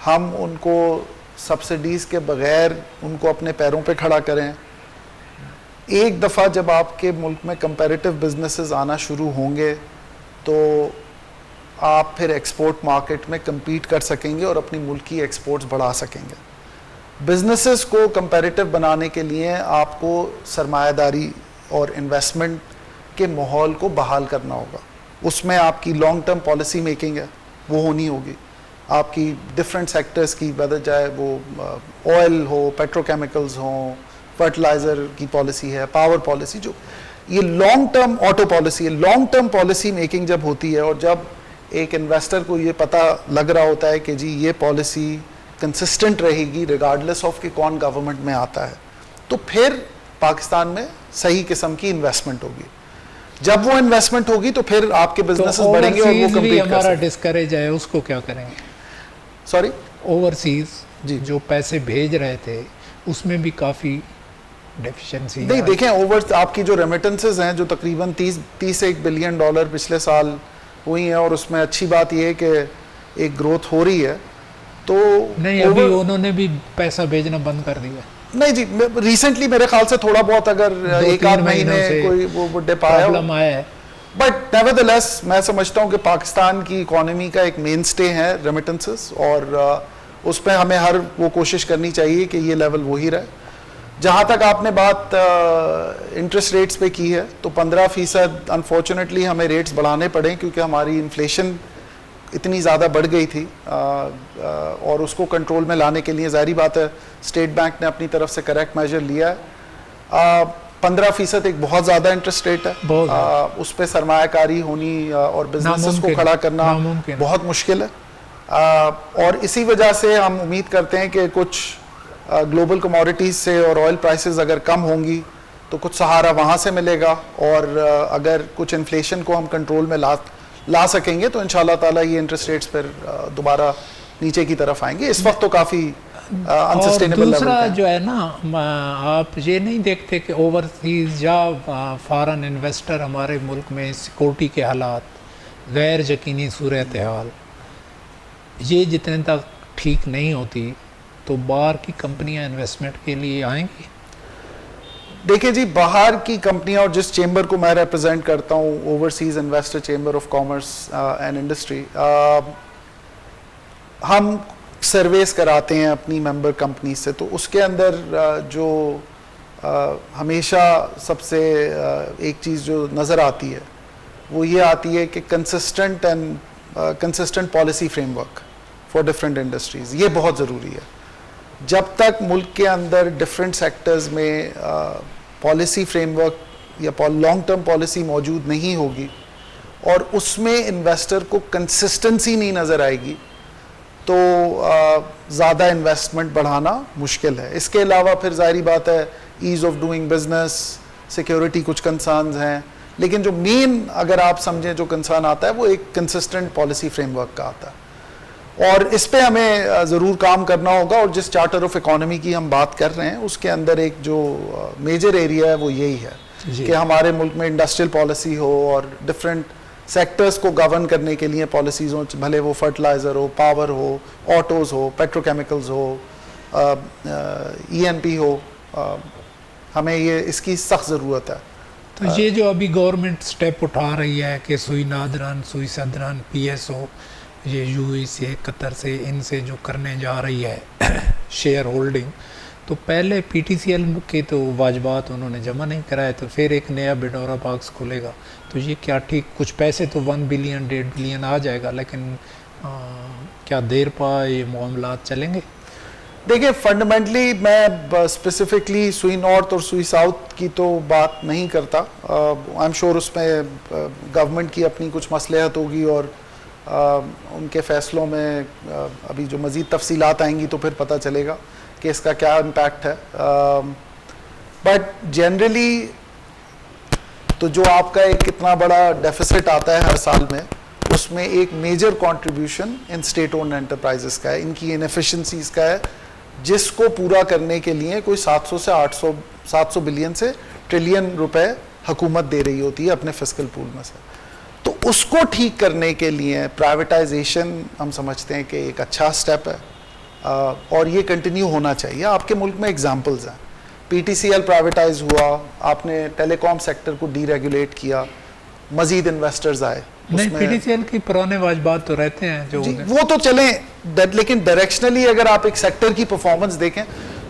हम उनको सब्सिडीज़ के बगैर उनको अपने पैरों पे खड़ा करें। एक दफ़ा जब आपके मुल्क में कंपेटिटिव बिजनेसेस आना शुरू होंगे तो आप फिर एक्सपोर्ट मार्केट में compete कर सकेंगे और अपनी मुल्क की एक्सपोर्ट्स बढ़ा सकेंगे। बिजनेसेस को कंपेटिटिव बनाने के लिए आपको सरमायादारी और इन्वेस्टमेंट के माहौल को बहाल करना होगा। उसमें आपकी लॉन्ग टर्म पॉलिसी मेकिंग है, वो होनी होगी। आपकी डिफरेंट सेक्टर्स की, वैदर चाहे वो ऑयल हो, पेट्रोकेमिकल्स हो, फर्टिलाइज़र की पॉलिसी है, पावर पॉलिसी, जो ये लॉन्ग टर्म ऑटो पॉलिसी है। लॉन्ग टर्म पॉलिसी मेकिंग जब होती है और जब एक इन्वेस्टर को ये पता लग रहा होता है कि जी ये पॉलिसी कंसिस्टेंट रहेगी रिगार्डलेस ऑफ कि कौन गवर्नमेंट में आता है, तो फिर पाकिस्तान में सही किस्म की इन्वेस्टमेंट होगी। जब वो इन्वेस्टमेंट होगी तो फिर आपके बिजनेसेस बढ़ेंगे और वो कंपीट कर हमारा डिस्करेज है, उसको क्या करेंगे? सॉरी, ओवरसीज जो पैसे भेज रहे थे उसमें भी काफ़ी डेफिशिएंसी नहीं देखें, ओवर आपकी जो रेमिटेंसेज हैं जो तकरीबन 30 बिलियन डॉलर पिछले साल हुई हैं, और उसमें अच्छी बात यह है कि एक ग्रोथ हो रही है। तो नहीं, अभी उन्होंने भी पैसा भेजना बंद कर दिया। नहीं जी, रिसेंटली मेरे ख्याल से थोड़ा बहुत अगर एक आध महीने कोई वो डिप आया है, बट नेवरदलेस मैं समझता हूँ कि पाकिस्तान की इकोनॉमी का एक मेन स्टे है रेमिटेंसेस, और उस पर हमें हर वो कोशिश करनी चाहिए कि ये लेवल वही रहे। जहाँ तक आपने बात इंटरेस्ट रेट्स पे की है, तो 15% अनफॉर्चुनेटली हमें रेट्स बढ़ाने पड़े क्योंकि हमारी इन्फ्लेशन इतनी ज़्यादा बढ़ गई थी, और उसको कंट्रोल में लाने के लिए ज़ाहिर बात है स्टेट बैंक ने अपनी तरफ से करेक्ट मेजर लिया है। 15% एक बहुत ज़्यादा इंटरेस्ट रेट है, उस पर सरमायाकारी होनी और बिजनेसेस को खड़ा करना बहुत मुश्किल है, और इसी वजह से हम उम्मीद करते हैं कि कुछ ग्लोबल कमोडिटीज़ से और ऑयल प्राइसेस अगर कम होंगी तो कुछ सहारा वहाँ से मिलेगा, और अगर कुछ इन्फ्लेशन को हम कंट्रोल में ला सकेंगे तो इंशाल्लाह ताला ये इंटरेस्ट रेट्स पर दोबारा नीचे की तरफ आएंगे। इस वक्त तो काफ़ी अनसस्टेनेबल लेवल दूसरा जो है ना, आप ये नहीं देखते कि ओवरसीज या फॉरेन इन्वेस्टर हमारे मुल्क में सिक्योरिटी के हालात, गैर यकीनी सूरत हाल, ये जितने तक ठीक नहीं होती तो बाहर की कंपनियां इन्वेस्टमेंट के लिए आएंगी। देखिए जी, बाहर की कंपनियां, और जिस चेंबर को मैं रिप्रेजेंट करता हूँ, overseas investor chamber of commerce and industry, हम सर्वेस कराते हैं अपनी मेंबर कंपनी से, तो उसके अंदर जो हमेशा सबसे एक चीज़ जो नज़र आती है वो ये आती है कि consistent policy framework for different industries, ये बहुत ज़रूरी है। जब तक मुल्क के अंदर डिफरेंट सेक्टर्स में पॉलिसी फ्रेमवर्क या लॉन्ग टर्म पॉलिसी मौजूद नहीं होगी और उसमें इन्वेस्टर को कंसिस्टेंसी नहीं नज़र आएगी तो ज़्यादा इन्वेस्टमेंट बढ़ाना मुश्किल है। इसके अलावा फिर ज़ाहिरी बात है ease of doing business, security कुछ कंसर्न्स हैं, लेकिन जो मेन अगर आप समझें जो कंसर्न आता है वो एक कंसिस्टेंट पॉलिसी फ्रेमवर्क का आता है, और इस पे हमें ज़रूर काम करना होगा। और जिस चार्टर ऑफ इकोनॉमी की हम बात कर रहे हैं उसके अंदर एक जो मेजर एरिया है वो यही है कि हमारे मुल्क में इंडस्ट्रियल पॉलिसी हो और डिफरेंट सेक्टर्स को गवर्न करने के लिए पॉलिसीज़ हो, भले वो फर्टिलाइज़र हो, पावर हो, ऑटोज़ हो, पेट्रोकेमिकल्स हो, ENP हो, हमें ये इसकी सख्त ज़रूरत है। तो ये जो अभी गवर्नमेंट स्टेप उठा रही है कि सुई नादरान, सुई सदरान, PSO, ये UAE से, कतर से, इनसे जो करने जा रही है शेयर होल्डिंग, तो पहले PTCL के तो वाजबात उन्होंने जमा नहीं कराए, तो फिर एक नया बिडोरा पार्क्स खुलेगा, तो ये क्या ठीक, कुछ पैसे तो 1 बिलियन 1.5 बिलियन आ जाएगा, लेकिन क्या देर पा ये मामला चलेंगे? देखिए फंडामेंटली मैं स्पेसिफिकली सुई नॉर्थ और सुई साउथ की तो बात नहीं करता, आई एम श्योर उसमें गवर्नमेंट की अपनी कुछ मसलहत होगी और उनके फ़ैसलों में अभी जो मज़ीद तफसीलात आएंगी तो फिर पता चलेगा कि इसका क्या इम्पैक्ट है। बट जनरली तो जो आपका एक कितना बड़ा डेफिसिट आता है हर साल में, उसमें एक major contribution in state owned enterprises का है, इनकी इनएफिशिएंसीज का है, जिसको पूरा करने के लिए कोई 700 बिलियन से ट्रिलियन रुपए हुकूमत दे रही होती है अपने फिस्कल पूल में से। तो उसको ठीक करने के लिए प्राइवेटाइजेशन हम समझते हैं कि एक अच्छा स्टेप है, और ये कंटिन्यू होना चाहिए। आपके मुल्क में एग्जांपल्स हैं, PTCL प्राइवेटाइज हुआ, आपने टेलीकॉम सेक्टर को डीरेगुलेट किया, मजीद इन्वेस्टर्स आए। नहीं, PTCL की पुराने वाजबात तो रहते हैं जो वो तो चलें, लेकिन डायरेक्शनली अगर आप एक सेक्टर की परफॉर्मेंस देखें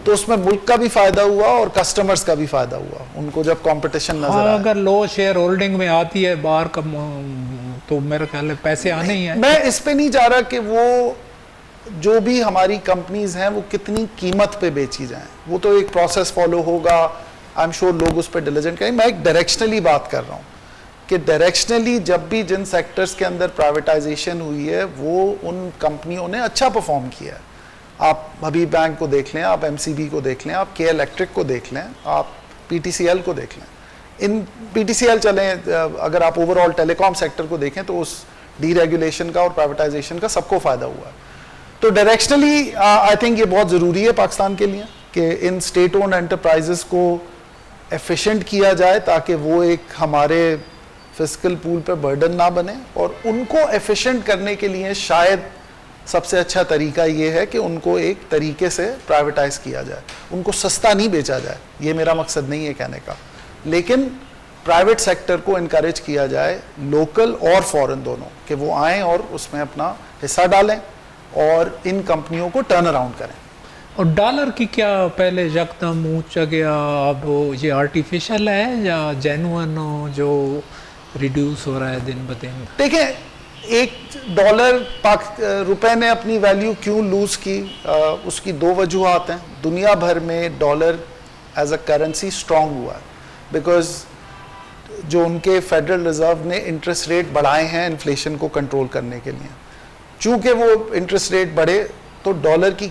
तो उसमें मुल्क का भी फायदा हुआ और कस्टमर्स का भी फायदा हुआ, उनको जब कंपटीशन नजर आया। अगर लो शेयर होल्डिंग में आती है बाहर का तो मेरे ख्याल में पैसे आने ही हैं। मैं इस पे नहीं जा रहा कि वो जो भी हमारी कंपनीज हैं वो कितनी कीमत पे बेची जाएं, वो तो एक प्रोसेस फॉलो होगा, आई एम श्योर लोग उस पर डिलीजेंट करें। मैं एक डायरेक्शनली बात कर रहा हूँ कि डायरेक्शनली जब भी जिन सेक्टर्स के अंदर प्राइवेटाइजेशन हुई है वो उन कंपनियों ने अच्छा परफॉर्म किया है। आप हबीब बैंक को देख लें, आप MCB को देख लें, आप K इलेक्ट्रिक को देख लें, आप PTCL को देख लें। इन PTCL चलें, अगर आप ओवरऑल टेलीकॉम सेक्टर को देखें तो उस डीरेगुलेशन का और प्राइवेटाइजेशन का सबको फ़ायदा हुआ है। तो डायरेक्शनली आई थिंक ये बहुत ज़रूरी है पाकिस्तान के लिए कि इन स्टेट ओन्ड एंटरप्राइजेस को एफिशिएंट किया जाए ताकि वो एक हमारे फिस्कल पूल पे बर्डन ना बने, और उनको एफिशिएंट करने के लिए शायद सबसे अच्छा तरीका ये है कि उनको एक तरीके से प्राइवेटाइज किया जाए, उनको सस्ता नहीं बेचा जाए, ये मेरा मकसद नहीं है कहने का, लेकिन प्राइवेट सेक्टर को इनकरेज किया जाए, लोकल और फॉरेन दोनों, कि वो आएँ और उसमें अपना हिस्सा डालें और इन कंपनियों को टर्न अराउंड करें। और डॉलर की क्या पहले यकदम ऊंचा गया, अब ये आर्टिफिशियल है या जेन्युइन जो रिड्यूस हो रहा है दिन ब दिन? देखिए, $1 रुपए ने अपनी वैल्यू क्यों लूज की, उसकी दो वजूहात हैं। दुनिया भर में dollar as a currency strong हुआ है बिकॉज जो उनके फेडरल रिजर्व ने इंटरेस्ट रेट बढ़ाए हैं इन्फ्लेशन को कंट्रोल करने के लिए। चूंकि वो इंटरेस्ट रेट बढ़े तो डॉलर की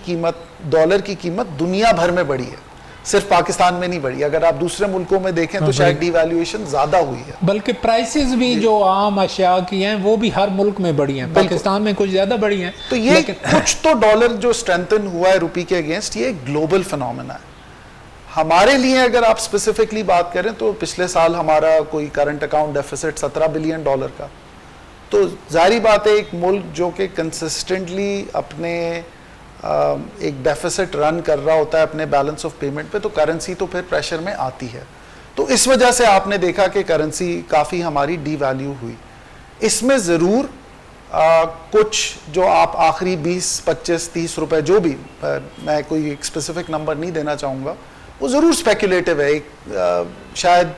कीमत दुनिया भर में बढ़ी है, सिर्फ पाकिस्तान में नहीं बढ़ी। अगर आप दूसरे मुल्कों में देखें तो शायद डिवैल्यूएशन ज्यादा हुई है, बल्कि प्राइसेस भी जो आम अशिया की हैं वो भी हर मुल्क में बढ़ी हैं, पाकिस्तान में कुछ ज्यादा बढ़ी हैं। तो ये कुछ तो डॉलर जो स्ट्रेंथन हुआ है रुपये के अगेंस्ट, ये ग्लोबल फिनोमेना है। हमारे लिए अगर आप स्पेसिफिकली बात करें तो पिछले साल हमारा कोई करंट अकाउंट डेफिसिट $17 बिलियन का, तो जाहिर बात है एक मुल्क जो कि कंसिस्टेंटली अपने एक डेफिसिट रन कर रहा होता है अपने बैलेंस ऑफ पेमेंट पे, तो करेंसी तो फिर प्रेशर में आती है। तो इस वजह से आपने देखा कि करेंसी काफ़ी हमारी डीवैल्यू हुई। इसमें ज़रूर कुछ जो आप आखिरी 20, 25, 30 रुपए जो भी, मैं कोई एक स्पेसिफिक नंबर नहीं देना चाहूँगा, वो ज़रूर स्पेकुलेटिव है। शायद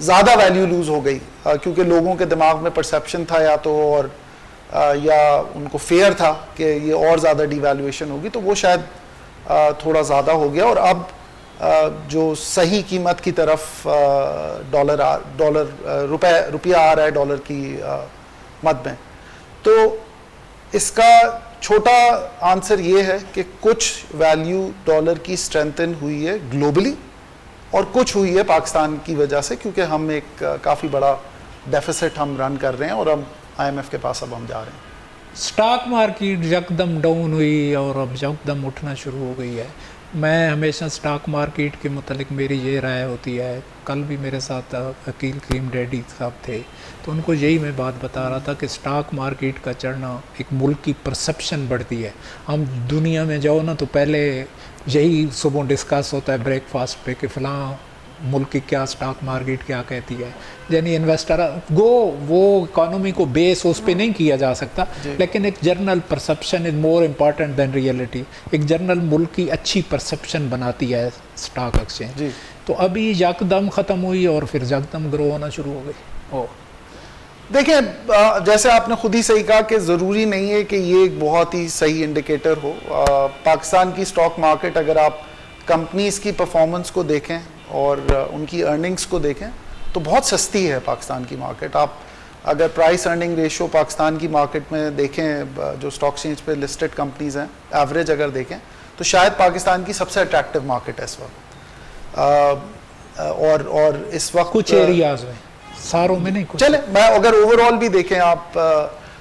ज़्यादा वैल्यू लूज हो गई क्योंकि लोगों के दिमाग में परसेप्शन था या तो, और या उनको फेयर था कि ये और ज़्यादा डिवैल्यूएशन होगी, तो वो शायद थोड़ा ज़्यादा हो गया। और अब जो सही कीमत की तरफ रुपया आ रहा है डॉलर की मद में, तो इसका छोटा आंसर ये है कि कुछ वैल्यू डॉलर की स्ट्रेंथन हुई है ग्लोबली और कुछ हुई है पाकिस्तान की वजह से, क्योंकि हम एक काफ़ी बड़ा डेफिसिट हम रन कर रहे हैं और अब IMF के पास अब हम जा रहे हैं। स्टॉक मार्केट यकदम डाउन हुई और अब यकदम उठना शुरू हो गई है। मैं हमेशा स्टॉक मार्केट के मुतालिक मेरी ये राय होती है, कल भी मेरे साथ अकील करीम डैडी साहब थे तो उनको यही मैं बात बता रहा था कि स्टॉक मार्केट का चढ़ना एक मुल्क की परसेप्शन बढ़ती है। हम दुनिया में जाओ ना तो पहले यही सुबह डिस्कस होता है ब्रेकफास्ट पे कि फ़लाँ मुल्क की क्या स्टॉक मार्केट क्या कहती है, यानी इन्वेस्टर वो इकोनॉमी को बेस उस पर नहीं किया जा सकता, लेकिन एक journal perception is more important than reality. एक जर्नल मुल्क की अच्छी परसेप्शन बनाती है स्टॉक एक्सचेंज। तो अभी यकदम ख़त्म हुई और फिर यकदम ग्रो होना शुरू हो गई। देखिए, जैसे आपने खुद ही सही कहा कि ज़रूरी नहीं है कि ये एक बहुत ही सही इंडिकेटर हो। पाकिस्तान की स्टॉक मार्केट अगर आप कंपनीज़ की परफॉर्मेंस को देखें और उनकी अर्निंग्स को देखें तो बहुत सस्ती है पाकिस्तान की मार्केट। आप अगर प्राइस अर्निंग रेशियो पाकिस्तान की मार्केट में देखें, जो स्टॉक एक्सचेंज पे लिस्टेड कंपनीज हैं, एवरेज अगर देखें तो शायद पाकिस्तान की सबसे अट्रैक्टिव मार्केट है इस वक्त। और इस वक्त कुछ एरियाज में, सारों में नहीं, चले मैं अगर ओवरऑल भी देखें आप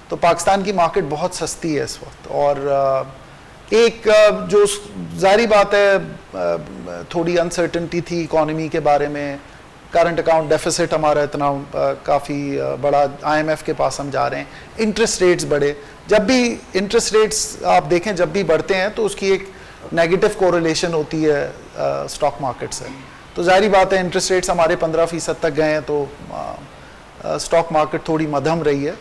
तो पाकिस्तान की मार्केट बहुत सस्ती है इस वक्त। और एक जो जारी बात है, थोड़ी अनसर्टेनिटी थी इकॉनमी के बारे में, करंट अकाउंट डेफिसिट हमारा इतना काफ़ी बड़ा, IMF के पास हम जा रहे हैं, इंटरेस्ट रेट्स बढ़े। जब भी इंटरेस्ट रेट्स आप देखें जब भी बढ़ते हैं तो उसकी एक नेगेटिव कोरिलेशन होती है स्टॉक मार्केट से। तो जारी बात है इंटरेस्ट रेट्स हमारे 15% तक गए हैं तो स्टॉक मार्केट थोड़ी मध्यम रही है।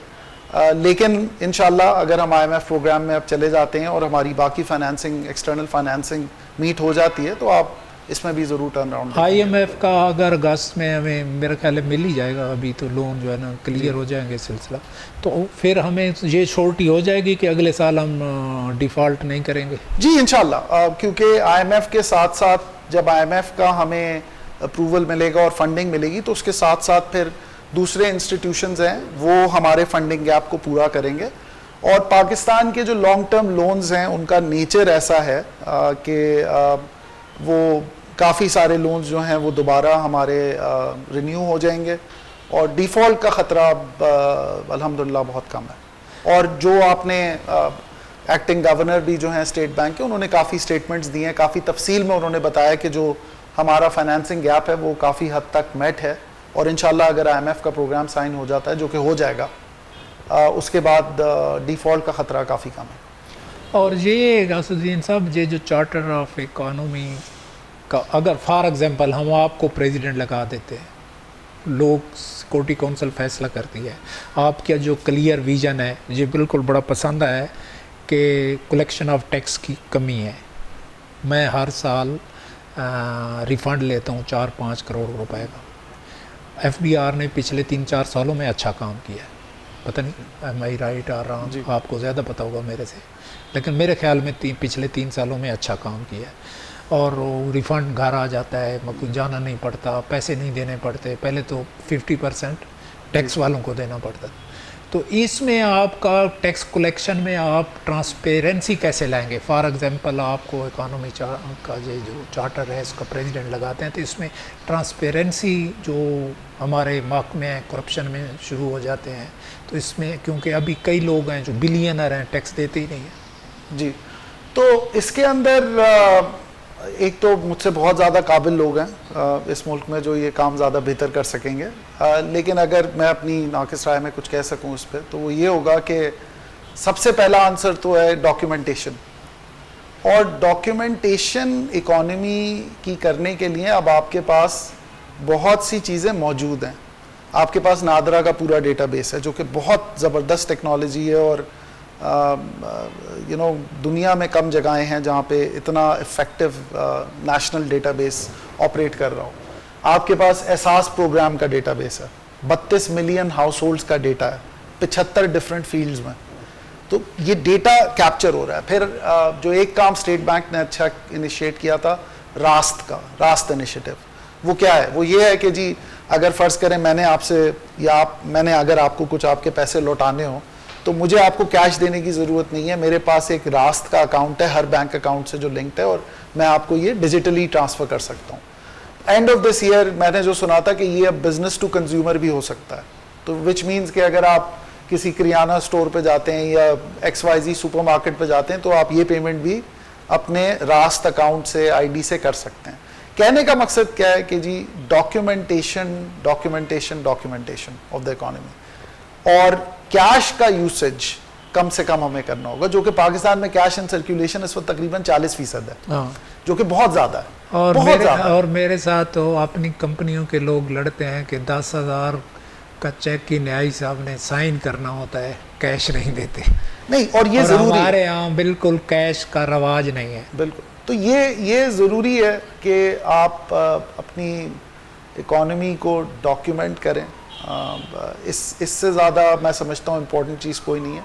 लेकिन इंशाल्लाह अगर हम IMF प्रोग्राम में अब चले जाते हैं और हमारी बाकी फाइनेंसिंग, एक्सटर्नल फाइनेंसिंग मीट हो जाती है तो आप इसमें भी ज़रूर टर्न अराउंड। IMF का अगर अगस्त में हमें मेरे ख्याल मिल ही जाएगा, अभी तो लोन जो है ना क्लियर हो जाएंगे सिलसिला, तो फिर हमें ये श्योरिटी हो जाएगी कि अगले साल हम डिफ़ॉल्ट नहीं करेंगे। जी इंशाल्लाह, क्योंकि IMF के साथ साथ जब IMF का हमें अप्रूवल मिलेगा और फंडिंग मिलेगी तो उसके साथ साथ फिर दूसरे इंस्टीट्यूशंस हैं वो हमारे फंडिंग गैप को पूरा करेंगे। और पाकिस्तान के जो लॉन्ग टर्म लोन्स हैं उनका नेचर ऐसा है कि वो काफ़ी सारे लोन्स जो हैं वो दोबारा हमारे रिन्यू हो जाएंगे और डिफ़ॉल्ट का ख़तरा अल्हम्दुलिल्लाह बहुत कम है। और जो आपने एक्टिंग गवर्नर भी जो हैं स्टेट बैंक के, उन्होंने काफ़ी स्टेटमेंट्स दिए हैं, काफ़ी तफसील में उन्होंने बताया कि जो हमारा फाइनेंसिंग गैप है वो काफ़ी हद तक मेट है, और इंशाल्लाह अगर IMF का प्रोग्राम साइन हो जाता है, जो कि हो जाएगा, उसके बाद डिफ़ॉल्ट का ख़तरा काफ़ी कम है। और ये गासुद्दीन साहब, ये जो चार्टर ऑफ इकोनॉमी का अगर फॉर एग्जांपल हम आपको प्रेसिडेंट लगा देते हैं, लोग सिक्योरिटी काउंसिल फैसला करती है, आपका जो क्लियर विजन है, ये बिल्कुल बड़ा पसंद है कि कलेक्शन ऑफ टैक्स की कमी है, मैं हर साल रिफ़ंड लेता हूँ 4-5 करोड़ रुपए का। FBR ने पिछले 3-4 सालों में अच्छा काम किया है, पता नहीं एम आई राइट आ रहा हूँ, आपको ज़्यादा पता होगा मेरे से, लेकिन मेरे ख्याल में पिछले 3 सालों में अच्छा काम किया है। और रिफ़ंड घर आ जाता है, मतलब जाना नहीं पड़ता, पैसे नहीं देने पड़ते, पहले तो 50% टैक्स वालों को देना पड़ता। तो इसमें आपका टैक्स कलेक्शन में आप ट्रांसपेरेंसी कैसे लाएंगे? फॉर एग्जांपल आपको इकोनॉमी का जो चार्टर है इसका प्रेसिडेंट लगाते हैं, तो इसमें ट्रांसपेरेंसी जो हमारे महकमे करप्शन में शुरू हो जाते हैं, तो इसमें क्योंकि अभी कई लोग हैं जो बिलियनर हैं, टैक्स देते ही नहीं हैं। जी, तो इसके अंदर एक तो मुझसे बहुत ज़्यादा काबिल लोग हैं इस मुल्क में जो ये काम ज़्यादा बेहतर कर सकेंगे, लेकिन अगर मैं अपनी नाक़िस राय में कुछ कह सकूं इस पर, तो वो ये होगा कि सबसे पहला आंसर तो है डॉक्यूमेंटेशन। और डॉक्यूमेंटेशन इकोनॉमी की करने के लिए अब आपके पास बहुत सी चीज़ें मौजूद हैं। आपके पास नादरा का पूरा डेटाबेस है जो कि बहुत ज़बरदस्त टेक्नोलॉजी है, और दुनिया में कम जगहें हैं जहाँ पे इतना इफ़ेक्टिव नेशनल डेटाबेस ऑपरेट कर रहा हो। आपके पास एहसास प्रोग्राम का डेटाबेस है, 32 मिलियन हाउस होल्ड्स का डेटा है 75 डिफरेंट फील्ड्स में, तो ये डेटा कैप्चर हो रहा है। फिर जो एक काम स्टेट बैंक ने अच्छा इनिशिएट किया था, रास्त इनिशिएटिव, वो क्या है? वो ये है कि जी अगर फ़र्ज़ करें मैंने आपसे या मैंने अगर आपको कुछ आपके पैसे लौटाने हो, तो मुझे आपको कैश देने की ज़रूरत नहीं है, मेरे पास एक रास्त का अकाउंट है हर बैंक अकाउंट से जो लिंक्ड है, और मैं आपको ये डिजिटली ट्रांसफ़र कर सकता हूँ। एंड ऑफ दिस ईयर मैंने जो सुना था कि ये अब बिज़नेस टू कंज्यूमर भी हो सकता है, तो विच मीन्स कि अगर आप किसी किराना स्टोर पे जाते हैं या XYZ सुपरमार्केट पे जाते हैं, तो आप ये पेमेंट भी अपने रास्त अकाउंट से, ID से कर सकते हैं। कहने का मकसद क्या है कि जी डॉक्यूमेंटेशन ऑफ द इकोनॉमी, और कैश का यूसेज कम से कम हमें करना होगा, जो कि पाकिस्तान में कैश इन सर्कुलेशन इस वक्त तकरीबन 40% है, जो कि बहुत ज़्यादा है। और मेरे साथ तो अपनी कंपनियों के लोग लड़ते हैं कि 10,000 का चेक की न्यायी साहब ने साइन करना होता है, कैश नहीं देते। नहीं, और ये ज़रूरी है, हमारे यहाँ बिल्कुल कैश का रवाज नहीं है। बिल्कुल, तो ये ज़रूरी है कि आप अपनी इकोनॉमी को डॉक्यूमेंट करें। इससे ज़्यादा मैं समझता हूँ इम्पोर्टेंट चीज़ कोई नहीं है।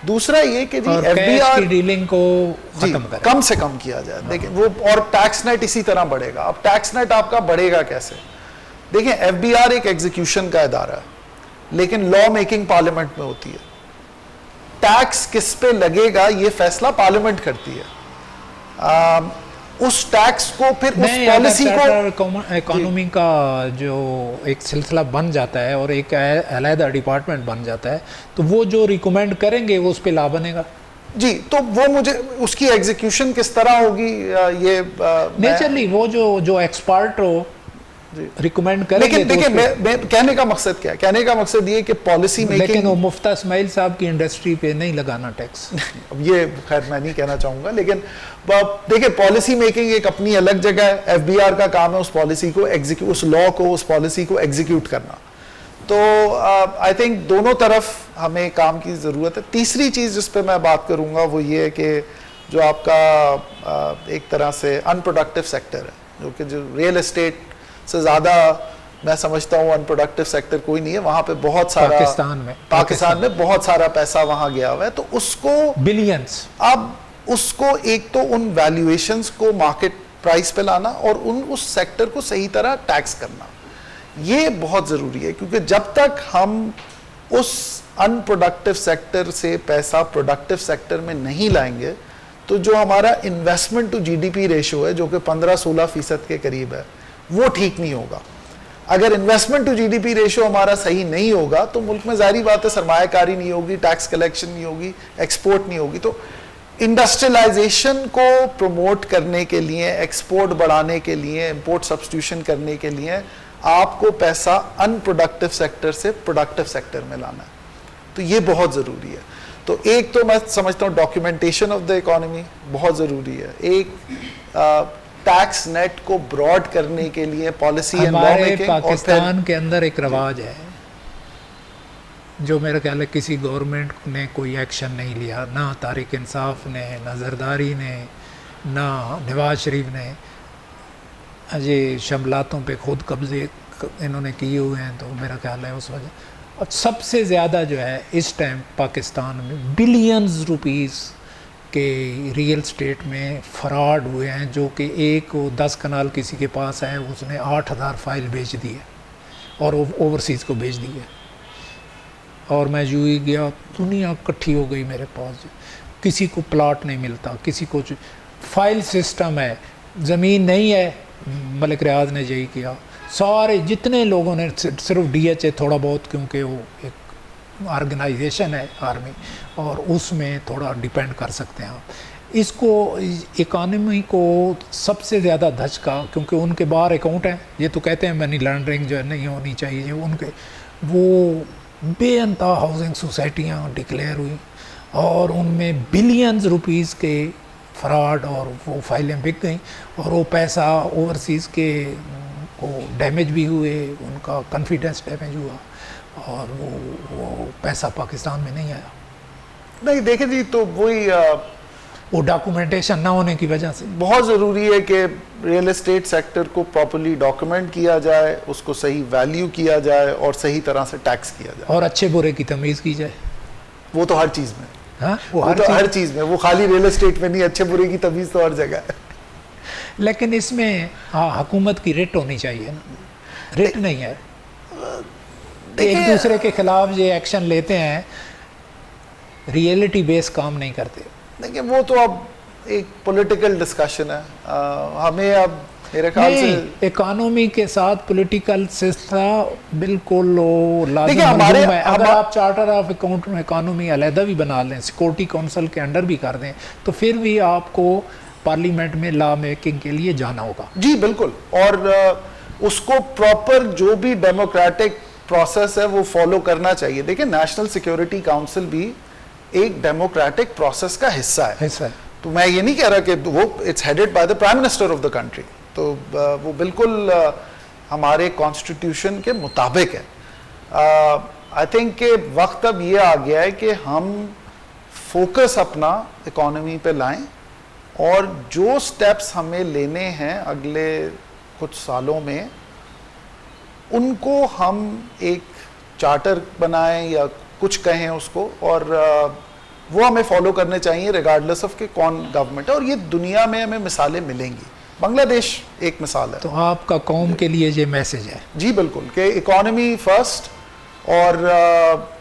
दूसरा ये कि जी FBR की डीलिंग को खत्म करें, कम से कम किया जाए। देखिए वो, और टैक्स नेट इसी तरह बढ़ेगा। अब टैक्स नेट आपका बढ़ेगा कैसे? देखिए FBR एक एग्जीक्यूशन का इदारा है, लेकिन लॉ मेकिंग पार्लियामेंट में होती है। टैक्स किस पे लगेगा ये फैसला पार्लियामेंट करती है। उस टैक्स को फिर उस पॉलिसी को, इकोनॉमी का जो एक सिलसिला बन जाता है और एक अलहदा डिपार्टमेंट बन जाता है, तो वो जो रिकमेंड करेंगे वो उस पे ला बनेगा। जी, तो वो मुझे उसकी एग्जीक्यूशन किस तरह होगी ये नेचुरली वो जो एक्सपर्ट हो रिकमेंड करेंगे। लेकिन देखिए मैं कहने का मकसद क्या है? कहने का मकसद ये कि पॉलिसी मेकिंग, लेकिन वो मुफ्ता इस्माइल साहब की इंडस्ट्री पे नहीं लगाना टैक्स। अब ये खैर मैं नहीं कहना चाहूँगा, लेकिन देखिए पॉलिसी मेकिंग एक अपनी अलग जगह है। FBR का काम है उस पॉलिसी को एग्जीक्यूट, उस लॉ को, उस पॉलिसी को एग्जीक्यूट करना। तो आई थिंक दोनों तरफ हमें काम की ज़रूरत है। तीसरी चीज़ जिस पर मैं बात करूँगा वो ये है कि जो आपका एक तरह से अनप्रोडक्टिव सेक्टर है, जो कि जो रियल एस्टेट से ज़्यादा मैं समझता हूँ अनप्रोडक्टिव सेक्टर कोई नहीं है। वहाँ पे बहुत सारा पाकिस्तान में बहुत सारा पैसा वहाँ गया हुआ है, तो उसको बिलियंस, अब उसको एक तो उन वैल्यूएशंस को मार्केट प्राइस पे लाना और उस सेक्टर को सही तरह टैक्स करना, ये बहुत ज़रूरी है। क्योंकि जब तक हम उस अनप्रोडक्टिव सेक्टर से पैसा प्रोडक्टिव सेक्टर में नहीं लाएंगे, तो जो हमारा इन्वेस्टमेंट टू GDP रेशो है, जो कि 15-16% के करीब है, वो ठीक नहीं होगा। अगर इन्वेस्टमेंट टू GDP रेशो हमारा सही नहीं होगा, तो मुल्क में जाहिर बात है सरमायाकारी नहीं होगी, टैक्स कलेक्शन नहीं होगी, एक्सपोर्ट नहीं होगी। तो इंडस्ट्रियलाइजेशन को प्रमोट करने के लिए, एक्सपोर्ट बढ़ाने के लिए, इंपोर्ट सब्स्टिट्यूशन करने के लिए आपको पैसा अनप्रोडक्टिव सेक्टर से प्रोडक्टिव सेक्टर में लाना है, तो ये बहुत ज़रूरी है। तो एक तो मैं समझता हूँ डॉक्यूमेंटेशन ऑफ द इकोनॉमी बहुत ज़रूरी है, एक टैक्स नेट को ब्रॉड करने के लिए policy and law making. Pakistan के अंदर एक रिवाज है जो मेरा ख्याल है किसी गवर्नमेंट ने कोई एक्शन नहीं लिया, ना तारिक इंसाफ ने, ना जरदारी ने, ना नवाज शरीफ ने। अजय शमलातों पे खुद कब्जे इन्होंने किए हुए हैं, तो मेरा ख्याल है उस वजह। और सबसे ज़्यादा जो है इस टाइम पाकिस्तान में बिलियंस रुपीस के रियल स्टेट में फ्रॉड हुए हैं, जो कि 10 कनाल किसी के पास है, उसने 8,000 फाइल बेच दी है और ओवरसीज़ को बेच दी है। और मैं यूँ ही गया, दुनिया इकट्ठी हो गई मेरे पास, किसी को प्लॉट नहीं मिलता, किसी को फाइल सिस्टम है, ज़मीन नहीं है। मलिक रियाज ने यही किया, सारे जितने लोगों ने, सिर्फ DHA थोड़ा बहुत, क्योंकि वो एक ऑर्गेनाइजेशन है आर्मी, और उसमें थोड़ा डिपेंड कर सकते हैं आप। इसको इकॉनमी को सबसे ज़्यादा धचका, क्योंकि उनके बाहर अकाउंट हैं, ये तो कहते हैं मनी लॉन्ड्रिंग जो है नहीं होनी चाहिए, उनके वो बेअंतहा हाउसिंग सोसाइटियाँ डिक्लेयर हुई और उनमें बिलियंस रुपीस के फ्रॉड, और वो फाइलें बिक गई और वो पैसा ओवरसीज़ के को डैमेज भी हुए, उनका कॉन्फिडेंस डैमेज हुआ और वो पैसा पाकिस्तान में नहीं आया। नहीं देखिए जी, तो वही वो डॉक्यूमेंटेशन ना होने की वजह से बहुत ज़रूरी है कि रियल एस्टेट सेक्टर को प्रॉपर्ली डॉक्यूमेंट किया जाए, उसको सही वैल्यू किया जाए और सही तरह से टैक्स किया जाए, और अच्छे बुरे की तमीज़ की जाए। वो तो हर चीज़ में, हाँ, वो हर चीज़ में, वो खाली रियल एस्टेट में नहीं, अच्छे बुरे की तमीज़ तो हर जगह है। लेकिन इसमें हुकूमत की रिट होनी चाहिए ना, रिट नहीं है। एक दूसरे के खिलाफ ये एक्शन लेते हैं, रियलिटी बेस काम नहीं करते। देखिए वो तो अब एक पॉलिटिकल डिस्कशन है, हमें अब मेरे ख्याल से इकोनॉमी के साथ पॉलिटिकल सिस्टम बिल्कुल लाजिम हमारे है। अगर आप चार्टर ऑफ अकाउंट में इकोनॉमी अलहदा भी बना लें, सिक्योरिटी काउंसिल के अंडर भी कर दें, तो फिर भी आपको पार्लियामेंट में लॉ मेकिंग के लिए जाना होगा। जी बिल्कुल, और उसको प्रॉपर जो भी डेमोक्रेटिक प्रोसेस है वो फॉलो करना चाहिए। देखिए नेशनल सिक्योरिटी काउंसिल भी एक डेमोक्रेटिक प्रोसेस का हिस्सा है। तो मैं ये नहीं कह रहा कि वो it's headed by the prime minister of the country, तो वो बिल्कुल हमारे कॉन्स्टिट्यूशन के मुताबिक है। आई थिंक कि वक्त अब ये आ गया है कि हम फोकस अपना इकोनॉमी पे लाएं और जो स्टेप्स हमें लेने हैं अगले कुछ सालों में, उनको हम एक चार्टर बनाएं या कुछ कहें उसको, और वो हमें फॉलो करने चाहिए रिगार्डलेस ऑफ के कौन गवर्नमेंट है। और ये दुनिया में हमें मिसालें मिलेंगी, बांग्लादेश एक मिसाल है। तो आपका कौम के लिए ये मैसेज है? जी बिल्कुल, कि इकोनॉमी फर्स्ट, और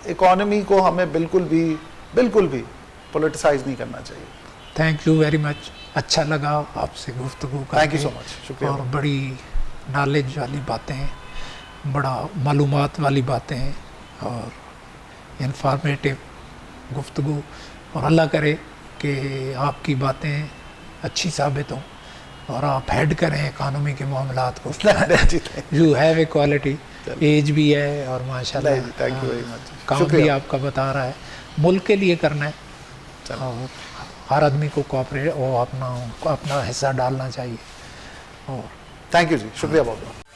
इकोनॉमी को हमें बिल्कुल भी पॉलिटिसाइज नहीं करना चाहिए। थैंक यू वेरी मच, अच्छा लगा आपसे गुफ्तगू करके। थैंक यू सो मच, शुक्रिया। और बड़ी नॉलेज वाली बातें, बड़ा मालूमात वाली बातें और इंफॉर्मेटिव गुफ्तगू, और अल्लाह करे कि आपकी बातें अच्छी साबित हों और आप हेड करें इकानमी के मामलात को। You have a quality, as भी है और माशाल्लाह थैंक यू वेरी मच, काम भी आपका बता रहा है, मुल्क के लिए करना है और हर आदमी को कोऑपरेट और अपना हिस्सा डालना चाहिए। और थैंक यू जी, शुक्रिया बहुत बहुत।